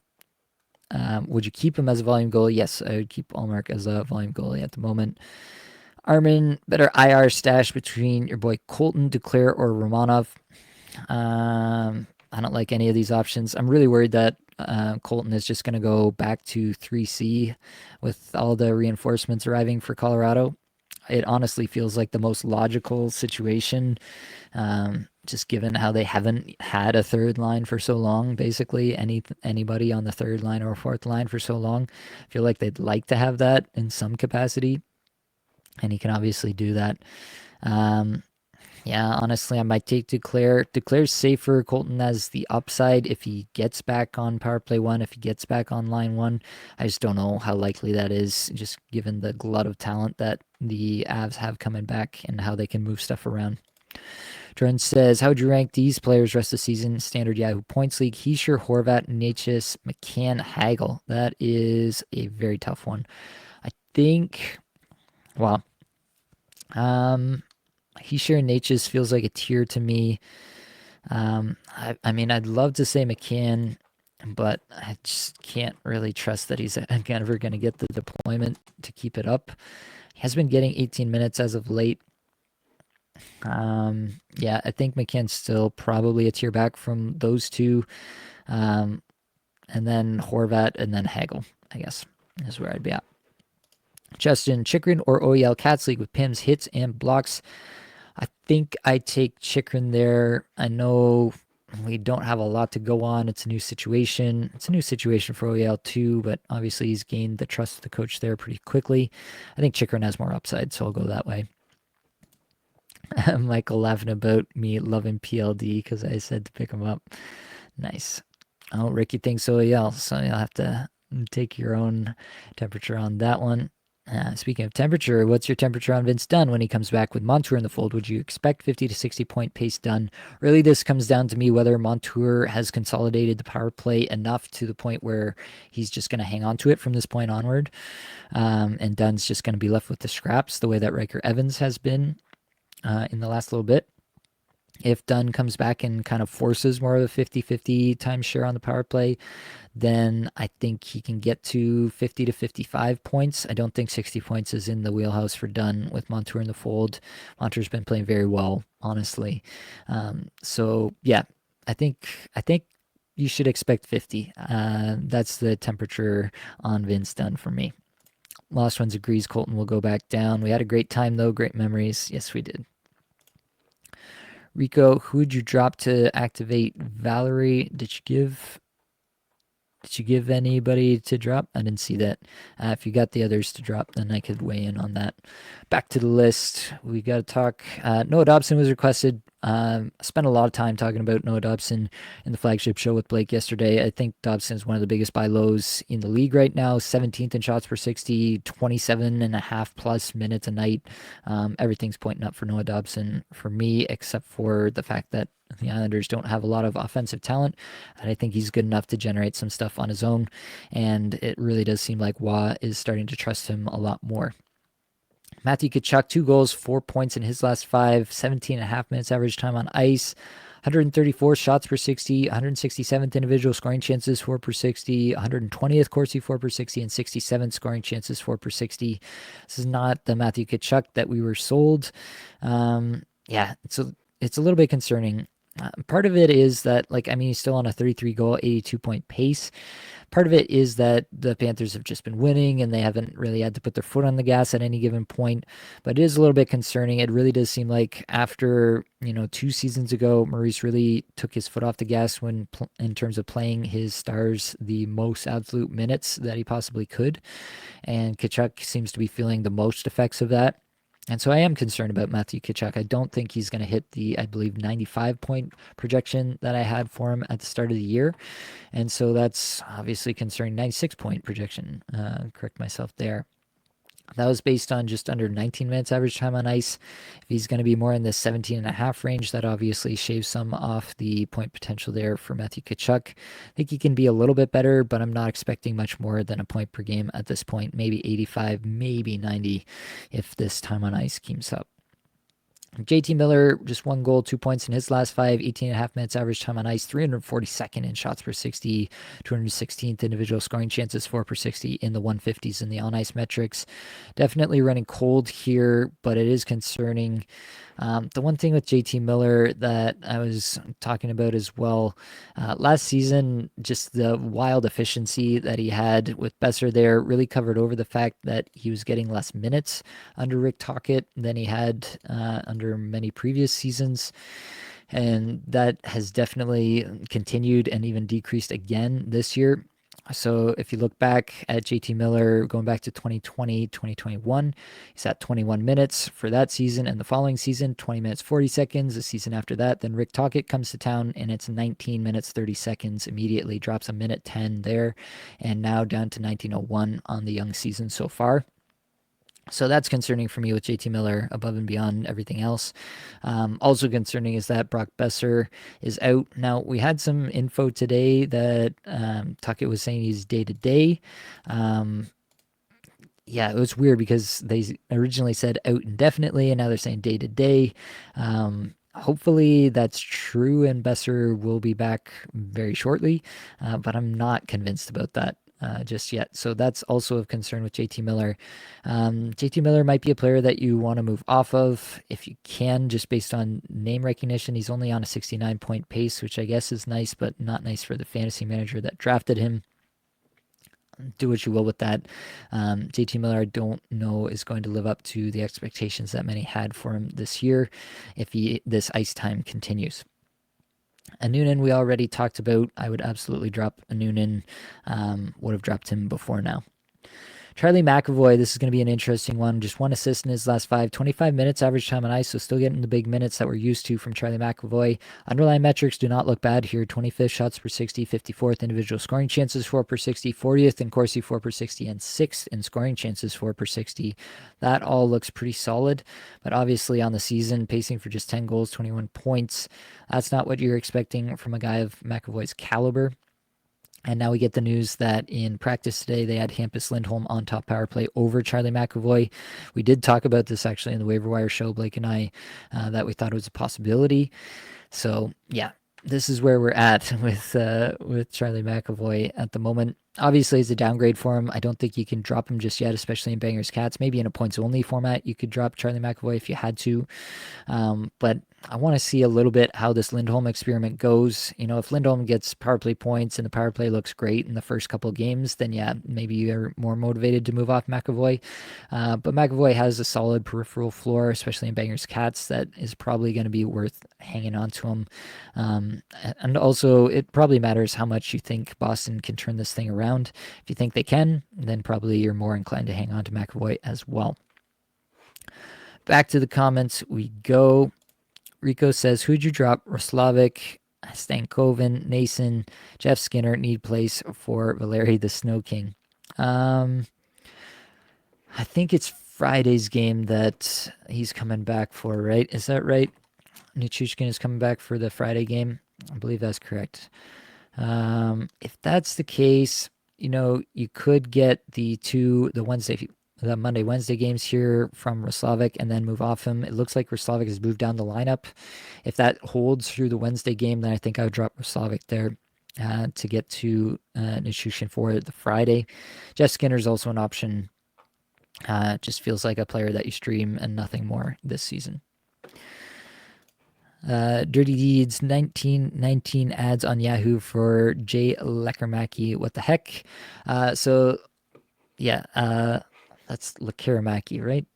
Would you keep him as a volume goalie? Yes, I would keep Allmark as a volume goalie at the moment. Armin, better IR stash between your boy Colton, Duclair, or Romanov. I don't like any of these options. I'm really worried that Colton is just going to go back to 3C with all the reinforcements arriving for Colorado. It honestly feels like the most logical situation, just given how they haven't had a third line for so long, basically anybody on the third line or fourth line for so long. I feel like they'd like to have that in some capacity, and he can obviously do that. Yeah, honestly, I might take Duclair. Duclair's safer. Colton has the upside if he gets back on power play 1, if he gets back on line 1. I just don't know how likely that is, just given the glut of talent that the Avs have coming back and how they can move stuff around. Jordan says, how would you rank these players rest of the season? Standard Yahoo Points League: Hischier, Horvat, Necas, McCann, Hagel. That is a very tough one. I think, well, Hischier and Necas feels like a tier to me. I mean, I'd love to say McCann, but I just can't really trust that he's ever going to get the deployment to keep it up. He has been getting 18 minutes as of late. Yeah, I think McCann's still probably a tier back from those two. And then Horvat and then Hagel, I guess, is where I'd be at. Justin, Chychrun or OEL Cats League with PIMs, hits, and blocks. I think I take Chychrun there. I know we don't have a lot to go on. It's a new situation. It's a new situation for OEL too, but obviously he's gained the trust of the coach there pretty quickly. I think Chychrun has more upside, so I'll go that way. Michael laughing about me loving PLD because I said to pick him up. Nice. Oh, Ricky thinks OEL, so you'll have to take your own temperature on that one. Speaking of temperature, what's your temperature on Vince Dunn when he comes back with Montour in the fold? Would you expect 50 to 60 point pace done? Really, this comes down to me whether Montour has consolidated the power play enough to the point where he's just going to hang on to it from this point onward. And Dunn's just going to be left with the scraps the way that Riker Evans has been in the last little bit. If Dunn comes back and kind of forces more of a 50-50 timeshare on the power play, then I think he can get to 50 to 55 points. I don't think 60 points is in the wheelhouse for Dunn with Montour in the fold. Montour's been playing very well, honestly. So yeah, I think you should expect 50. That's the temperature on Vince Dunn for me. Lost Ones agrees Colton will go back down. We had a great time though, great memories. Yes, we did. Rico, who would you drop to activate Valerie? Did you give anybody to drop? I didn't see that. If you got the others to drop, then I could weigh in on that. back to the list. We got to talk. Noah Dobson was requested. Spent a lot of time talking about Noah Dobson in the flagship show with Blake yesterday. I think Dobson is one of the biggest buy lows in the league right now. 17th in shots per 60, 27 and a half plus minutes a night. Everything's pointing up for Noah Dobson for me, except for the fact that the Islanders don't have a lot of offensive talent, and I think he's good enough to generate some stuff on his own, and it really does seem like Wah is starting to trust him a lot more. Matthew Tkachuk, 2 goals, 4 points in his last 5, 17 and a half minutes average time on ice, 134 shots per 60, 167th individual scoring chances, 4 per 60, 120th Corsi, 4 per 60, and 67th scoring chances, 4 per 60. This is not the Matthew Tkachuk that we were sold. It's a little bit concerning. Part of it is that, he's still on a 33 goal, 82 point pace. Part of it is that the Panthers have just been winning and they haven't really had to put their foot on the gas at any given point. But it is a little bit concerning. It really does seem like after, 2 seasons ago, Maurice really took his foot off the gas in terms of playing his stars the most absolute minutes that he possibly could. And Tkachuk seems to be feeling the most effects of that. And so I am concerned about Matthew Tkachuk. I don't think he's going to hit the, I believe, 95-point projection that I had for him at the start of the year. And so that's obviously concerning. 96-point projection. Correct myself there. That was based on just under 19 minutes average time on ice. If he's going to be more in the 17 and a half range, that obviously shaves some off the point potential there for Matthew Tkachuk. I think he can be a little bit better, but I'm not expecting much more than a point per game at this point. Maybe 85, maybe 90 if this time on ice keeps up. JT Miller, just 1 goal, 2 points in his last 5, 18 and a half minutes average time on ice, 342nd in shots per 60, 216th individual scoring chances, 4 per 60 in the 150s in the on-ice metrics. Definitely running cold here, but it is concerning. The one thing with JT Miller that I was talking about as well, last season, just the wild efficiency that he had with Besser there really covered over the fact that he was getting less minutes under Rick Tocchet than he had under many previous seasons. And that has definitely continued and even decreased again this year. So if you look back at JT Miller, going back to 2020, 2021, he's at 21 minutes for that season, and the following season, 20 minutes, 40 seconds. The season after that, then Rick Tocchet comes to town, and it's 19 minutes, 30 seconds, immediately drops a minute 10 there, and now down to 19:01 on the young season so far. So that's concerning for me with JT Miller above and beyond everything else. Also concerning is that Brock Besser is out. Now, we had some info today that Tocchet was saying he's day-to-day. It was weird because they originally said out indefinitely, and now they're saying day-to-day. Hopefully that's true, and Besser will be back very shortly, but I'm not convinced about that. Just yet. So that's also of concern with JT Miller. JT Miller might be a player that you want to move off of if you can, just based on name recognition. He's only on a 69-point pace, which I guess is nice, but not nice for the fantasy manager that drafted him. Do what you will with that. JT Miller, I don't know, is going to live up to the expectations that many had for him this year if this ice time continues. A Noonan we already talked about. I would absolutely drop a Noonan. Would have dropped him before now. Charlie McAvoy, this is going to be an interesting one. Just 1 assist in his last 5, 25 minutes average time on ice, so still getting the big minutes that we're used to from Charlie McAvoy. Underlying metrics do not look bad here. 25th shots per 60, 54th individual scoring chances, 4 per 60, 40th in Corsi, 4 per 60, and 6th in scoring chances, 4 per 60. That all looks pretty solid, but obviously on the season, pacing for just 10 goals, 21 points. That's not what you're expecting from a guy of McAvoy's caliber. And now we get the news that in practice today, they had Hampus Lindholm on top power play over Charlie McAvoy. We did talk about this actually in the waiver wire show, Blake and I, that we thought it was a possibility. So yeah, this is where we're at with Charlie McAvoy at the moment. Obviously, it's a downgrade for him. I don't think you can drop him just yet, especially in Bangers Cats. Maybe in a points-only format, you could drop Charlie McAvoy if you had to. But I want to see a little bit how this Lindholm experiment goes. If Lindholm gets power play points and the power play looks great in the first couple of games, then yeah, maybe you're more motivated to move off McAvoy. But McAvoy has a solid peripheral floor, especially in Bangers Cats, that is probably going to be worth hanging on to him. And also, it probably matters how much you think Boston can turn this thing around. If you think they can, then probably you're more inclined to hang on to McAvoy as well. Back to the comments we go. Rico says, who'd you drop? Roslovic, Stankoven, Nason, Jeff Skinner need place for Valeri the Snow King. I think it's Friday's game that he's coming back for, right? Is that right? Nichushkin is coming back for the Friday game. I believe that's correct. If that's the case, you could get the Monday, Wednesday games here from Roslovic and then move off him. It looks like Roslovic has moved down the lineup. If that holds through the Wednesday game, then I think I would drop Roslovic there to get to Nichushkin for the Friday. Jeff Skinner is also an option. Just feels like a player that you stream and nothing more this season. Dirty Deeds 1919 ads on Yahoo for Jay Lekermaki. What the heck? That's Lekeramaki, right?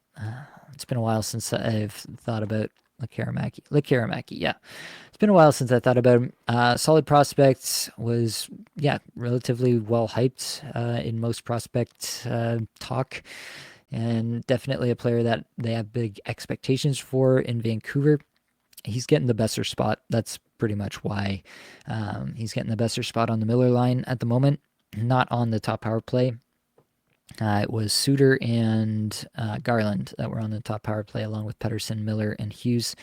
It's been a while since I've thought about Lekeramaki, yeah. It's been a while since I thought about him. Solid prospects, was, relatively well hyped in most prospect talk. And definitely a player that they have big expectations for in Vancouver. He's getting the Besser spot. That's pretty much why he's getting the Besser spot on the Miller line at the moment, not on the top power play. It was Suter and Garland that were on the top power play, along with Pettersson, Miller, and Hughes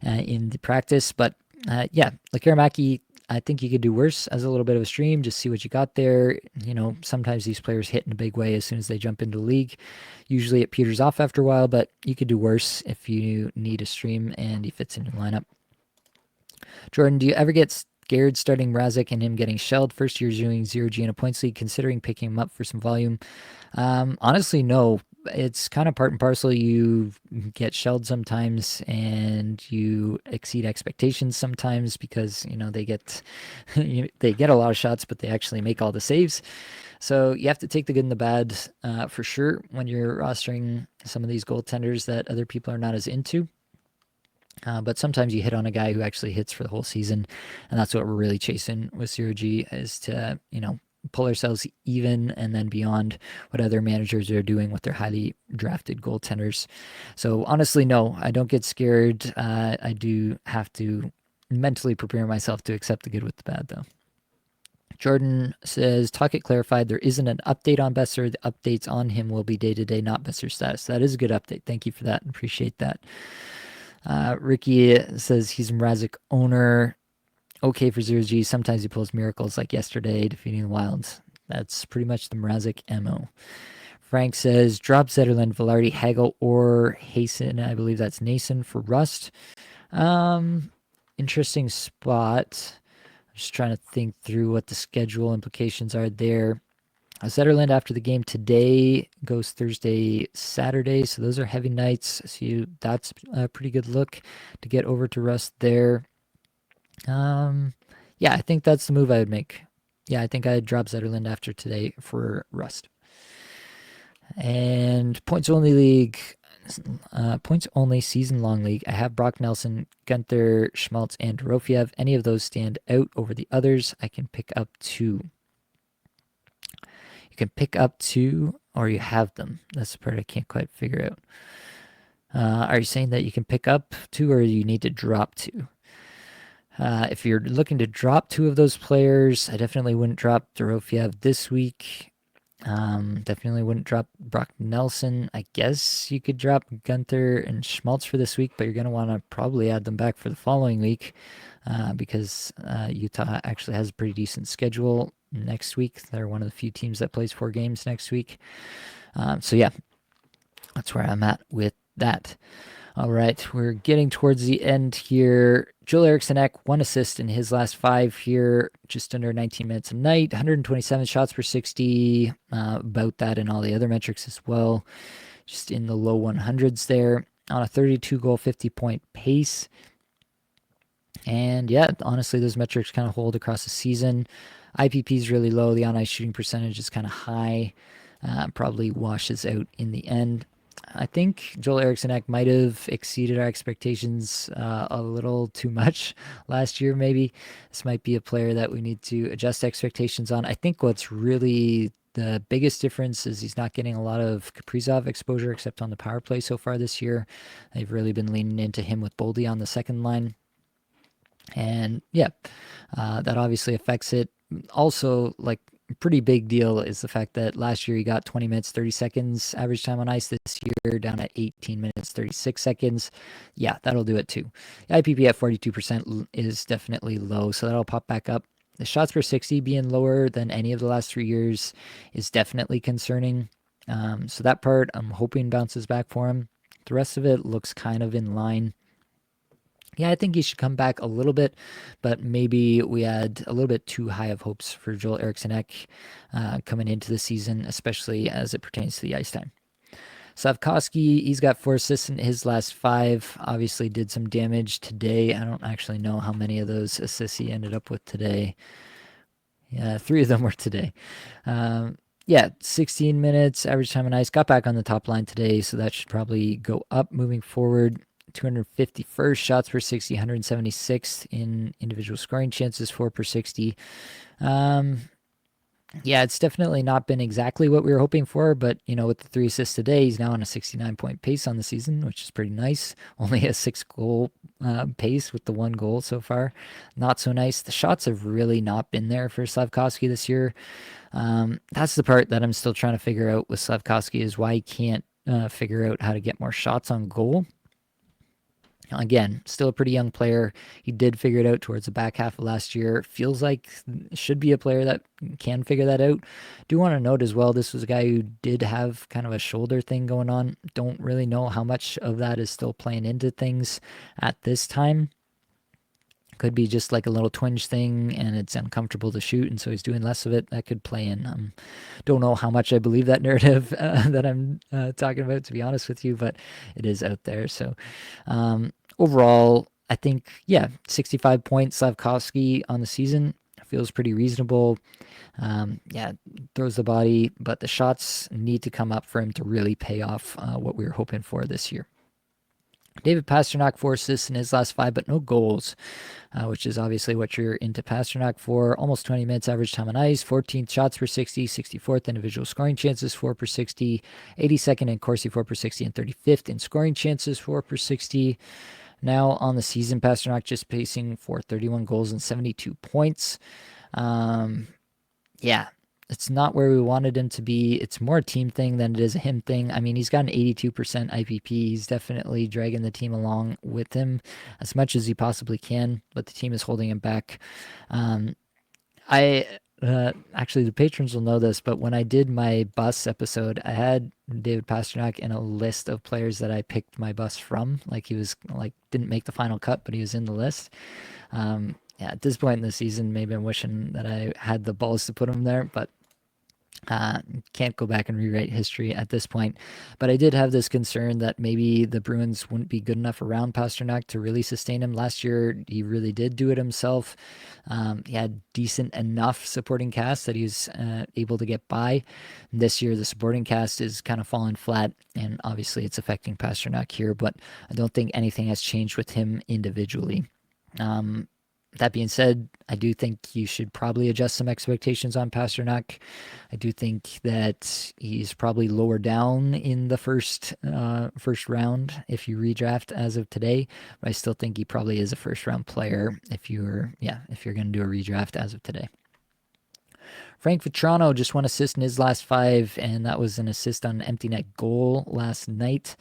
in the practice. But Lekeramaki, I think you could do worse as a little bit of a stream. Just see what you got there. Sometimes these players hit in a big way as soon as they jump into the league. Usually it peters off after a while, but you could do worse if you need a stream and he fits in your lineup. Jordan, do you ever get scared starting Mrazek and him getting shelled? First year doing 0G in a points league, considering picking him up for some volume? Honestly, no. It's kind of part and parcel. You get shelled sometimes and you exceed expectations sometimes because, they get they get a lot of shots, but they actually make all the saves. So you have to take the good and the bad for sure when you're rostering some of these goaltenders that other people are not as into. But sometimes you hit on a guy who actually hits for the whole season, and that's what we're really chasing with 0G, is to, pull ourselves even and then beyond what other managers are doing with their highly drafted goaltenders. So honestly, no, I don't get scared. I do have to mentally prepare myself to accept the good with the bad, though. Jordan says, talk it clarified. There isn't an update on Besser. The updates on him will be day-to-day, not Besser status. That is a good update. Thank you for that. Appreciate that. Ricky says he's a Mrazek owner. Okay for 0G. Sometimes he pulls miracles like yesterday defeating the Wilds. That's pretty much the Mrazek MO. Frank says, drop Zetterlund, Velarde, Hagel, or Hasten. I believe that's Nason for Rust. Interesting spot. I'm just trying to think through what the schedule implications are there. Zetterlund after the game today goes Thursday, Saturday. So those are heavy nights. So that's a pretty good look to get over to Rust there. I think that's the move I would make. Yeah, I think I'd drop Zetterlund after today for Rust. And points only season-long league. I have Brock Nelson, Guenther, Schmaltz, and Dorofiev. Any of those stand out over the others, I can pick up 2. You can pick up 2, or you have them. That's the part I can't quite figure out. Are you saying that you can pick up 2, or you need to drop 2? If you're looking to drop 2 of those players, I definitely wouldn't drop Dorofiev this week. Definitely wouldn't drop Brock Nelson. I guess you could drop Guenther and Schmaltz for this week, but you're going to want to probably add them back for the following week because Utah actually has a pretty decent schedule next week. They're one of the few teams that plays 4 games next week. That's where I'm at with that. All right, we're getting towards the end here. Joel Eriksson Ek, 1 assist in his last 5 here, just under 19 minutes a night, 127 shots per 60, about that in all the other metrics as well, just in the low 100s there, on a 32-goal, 50-point pace. And honestly, those metrics kind of hold across the season. IPP is really low. The on-ice shooting percentage is kind of high. Probably washes out in the end. I think Joel Eriksson might have exceeded our expectations a little too much last year, maybe. This might be a player that we need to adjust expectations on. I think what's really the biggest difference is he's not getting a lot of Kaprizov exposure except on the power play so far this year. They've really been leaning into him with Boldy on the second line. And yeah, that obviously affects it. Also, like, pretty big deal is the fact that last year he got 20 minutes 30 seconds average time on ice. This year down at 18 minutes 36 seconds. Yeah, that'll do it too. The IPP at 42% is definitely low, so that'll pop back up. The shots per 60 being lower than any of the last 3 years is definitely concerning. So that part I'm hoping bounces back for him. The rest of it looks kind of in line. Yeah, I think he should come back a little bit, but maybe we had a little bit too high of hopes for Joel Eriksson coming into the season, especially as it pertains to the ice time. Slavkovsky, he's got 4 assists in his last 5. Obviously did some damage today. I don't actually know how many of those assists he ended up with today. Yeah, 3 of them were today. Yeah, 16 minutes, average time on ice. Got back on the top line today, so that should probably go up moving forward. 251st shots per 60, 176th in individual scoring chances, 4 per 60. Yeah, it's definitely not been exactly what we were hoping for, but, with the 3 assists today, he's now on a 69-point pace on the season, which is pretty nice. Only a 6-goal pace with the 1 goal so far. Not so nice. The shots have really not been there for Slavkovsky this year. That's the part that I'm still trying to figure out with Slavkovsky, is why he can't figure out how to get more shots on goal. Again, still a pretty young player. He did figure it out towards the back half of last year. Feels like should be a player that can figure that out. Do want to note as well, this was a guy who did have kind of a shoulder thing going on. Don't really know how much of that is still playing into things at this time. Could be just like a little twinge thing and it's uncomfortable to shoot, and so he's doing less of it. That could play in. Don't know how much I believe that narrative that I'm talking about, to be honest with you, but it is out there. So overall, I think, 65 points Slavkovsky on the season feels pretty reasonable. Throws the body, but the shots need to come up for him to really pay off what we were hoping for this year. David Pastrnak, 4 assists in his last 5, but no goals, which is obviously what you're into Pastrnak for. Almost 20 minutes average time on ice, 14 shots per 60, 64th individual scoring chances, 4 per 60, 82nd in Corsi, 4 per 60, and 35th in scoring chances, 4 per 60. Now on the season, Pastrnak just pacing for 31 goals and 72 points. It's not where we wanted him to be. It's more a team thing than it is a him thing. I mean, he's got an 82% IPP. He's definitely dragging the team along with him as much as he possibly can, but the team is holding him back. Actually, the patrons will know this, but when I did my bus episode, I had David Pastrnak in a list of players that I picked my bus from. Like, he was didn't make the final cut, but he was in the list. At this point in the season, maybe I'm wishing that I had the balls to put him there, but can't go back and rewrite history at this point. But I did have this concern that maybe the Bruins wouldn't be good enough around Pastrnak to really sustain him. Last year, he really did do it himself. He had decent enough supporting cast that he was able to get by. This year, the supporting cast is kind of falling flat, and obviously it's affecting Pastrnak here, but I don't think anything has changed with him individually. That being said, I do think you should probably adjust some expectations on Pastrnak. I do think that he's probably lower down in the first round if you redraft as of today, but I still think he probably is a first round player if you're going to do a redraft as of today. Frank Vetrano just 1 assist in his last 5, and that was an assist on an empty net goal last night.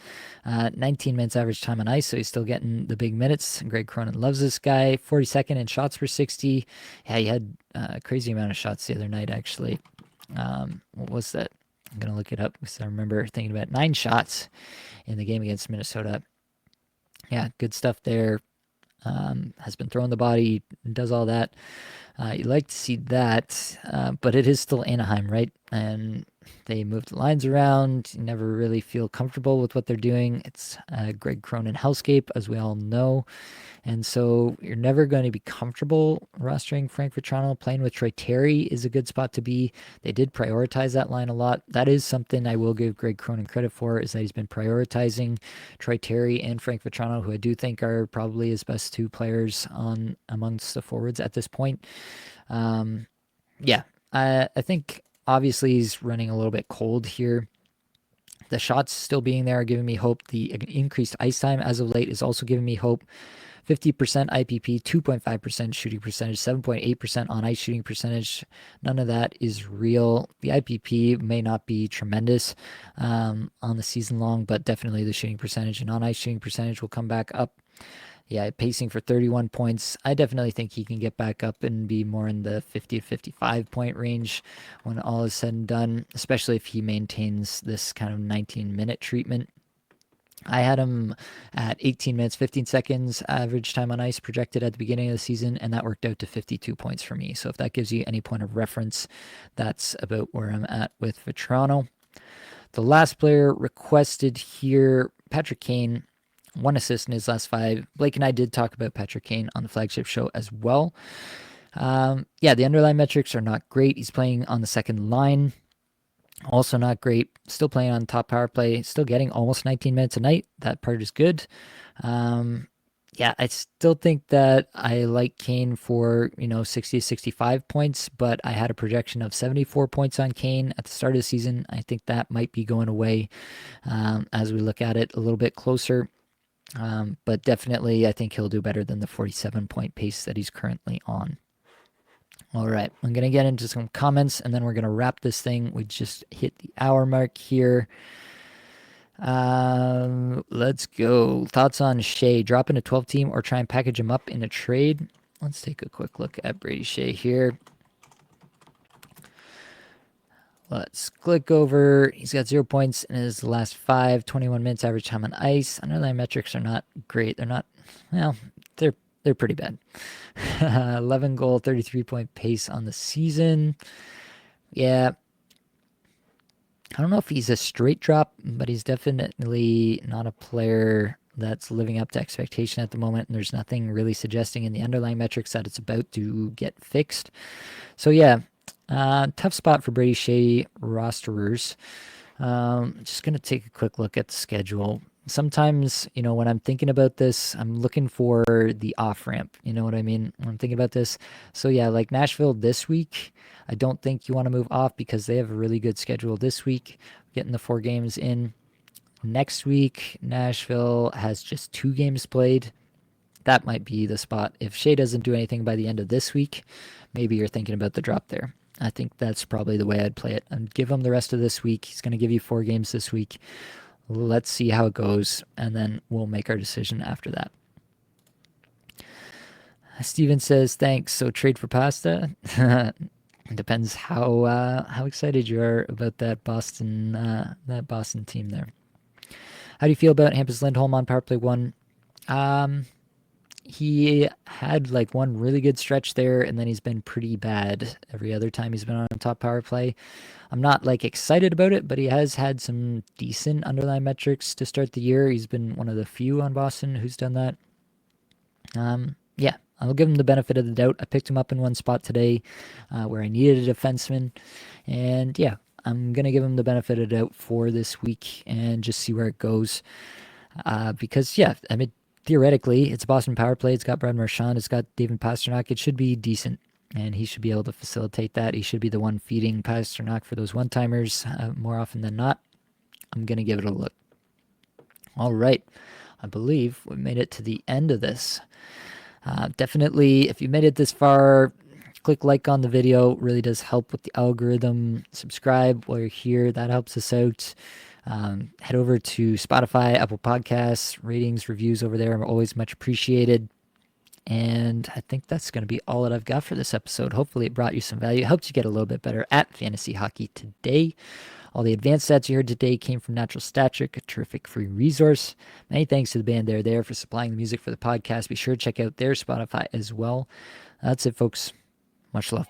19 minutes average time on ice, so he's still getting the big minutes. Greg Cronin loves this guy. 42nd in shots per 60. Yeah, he had a crazy amount of shots the other night, actually. What was that? I'm going to look it up because I remember thinking about 9 shots in the game against Minnesota. Yeah, good stuff there. Has been throwing the body, does all that. You like to see that, but it is still Anaheim, right? And They move the lines around. You never really feel comfortable with what they're doing. It's Greg Cronin hellscape, as we all know. And so you're never going to be comfortable rostering Frank Vatrano. Playing with Troy Terry is a good spot to be. They did prioritize that line a lot. That is something I will give Greg Cronin credit for, is that he's been prioritizing Troy Terry and Frank Vatrano, who I do think are probably his best two players on amongst the forwards at this point. I think obviously he's running a little bit cold here. The shots still being there are giving me hope. The increased ice time as of late is also giving me hope. 50% IPP, 2.5% shooting percentage, 7.8% on ice shooting percentage. None of that is real. The IPP may not be tremendous on the season long, but definitely the shooting percentage and on ice shooting percentage will come back up. Yeah, pacing for 31 points. I definitely think he can get back up and be more in the 50 to 55 point range when all is said and done, especially if he maintains this kind of 19-minute treatment. I had him at 18 minutes, 15 seconds average time on ice projected at the beginning of the season, and that worked out to 52 points for me. So if that gives you any point of reference, that's about where I'm at with Vatrano. The last player requested here, Patrick Kane, 1 assist in his last 5. Blake and I did talk about Patrick Kane on the flagship show as well. The underlying metrics are not great. He's playing on the second line. Also not great. Still playing on top power play. Still getting almost 19 minutes a night. That part is good. I still think that I like Kane for, 60 to 65 points, but I had a projection of 74 points on Kane at the start of the season. I think that might be going away as we look at it a little bit closer. But definitely, I think he'll do better than the 47-point pace that he's currently on. All right, I'm going to get into some comments, and then we're going to wrap this thing. We just hit the hour mark here. Let's go. Thoughts on Shea? Drop in a 12-team or try and package him up in a trade? Let's take a quick look at Brady Shea here. Let's click over. He's got 0 points in his last 5, 21 minutes average time on ice. Underlying metrics are not great. They're not, they're pretty bad. 11 goal, 33-point pace on the season. Yeah. I don't know if he's a straight drop, but he's definitely not a player that's living up to expectation at the moment, and there's nothing really suggesting in the underlying metrics that it's about to get fixed. So yeah, tough spot for Brady Shea rosterers. Just going to take a quick look at the schedule. Sometimes, when I'm thinking about this, I'm looking for the off-ramp. You know what I mean? When I'm thinking about this. So yeah, like Nashville this week, I don't think you want to move off because they have a really good schedule this week, getting the 4 games in. Next week, Nashville has just 2 games played. That might be the spot. If Shea doesn't do anything by the end of this week, maybe you're thinking about the drop there. I think that's probably the way I'd play it. And give him the rest of this week. He's going to give you 4 games this week. Let's see how it goes, and then we'll make our decision after that. Steven says, thanks. So trade for pasta? Depends how excited you are about that Boston team there. How do you feel about Hampus Lindholm on power play 1? He had like one really good stretch there, and then he's been pretty bad every other time he's been on top power play. I'm not like excited about it, but he has had some decent underlying metrics to start the year. He's been one of the few on Boston who's done that. I'll give him the benefit of the doubt. I picked him up in one spot today where I needed a defenseman, and yeah, I'm going to give him the benefit of the doubt for this week and just see where it goes. Because, yeah, I mean, theoretically, it's Boston power play. It's got Brad Marchand. It's got David Pastrnak. It should be decent, and he should be able to facilitate that. He should be the one feeding Pastrnak for those one-timers more often than not. I'm going to give it a look. All right. I believe we made it to the end of this. Definitely, if you made it this far, click like on the video. It really does help with the algorithm. Subscribe while you're here. That helps us out. Head over to Spotify, Apple Podcasts, ratings, reviews over there are always much appreciated. And I think that's going to be all that I've got for this episode. Hopefully it brought you some value. It helped you get a little bit better at fantasy hockey today. All the advanced stats you heard today came from Natural Stat Trick, a terrific free resource. Many thanks to the band There for supplying the music for the podcast. Be sure to check out their Spotify as well. That's it, folks. Much love.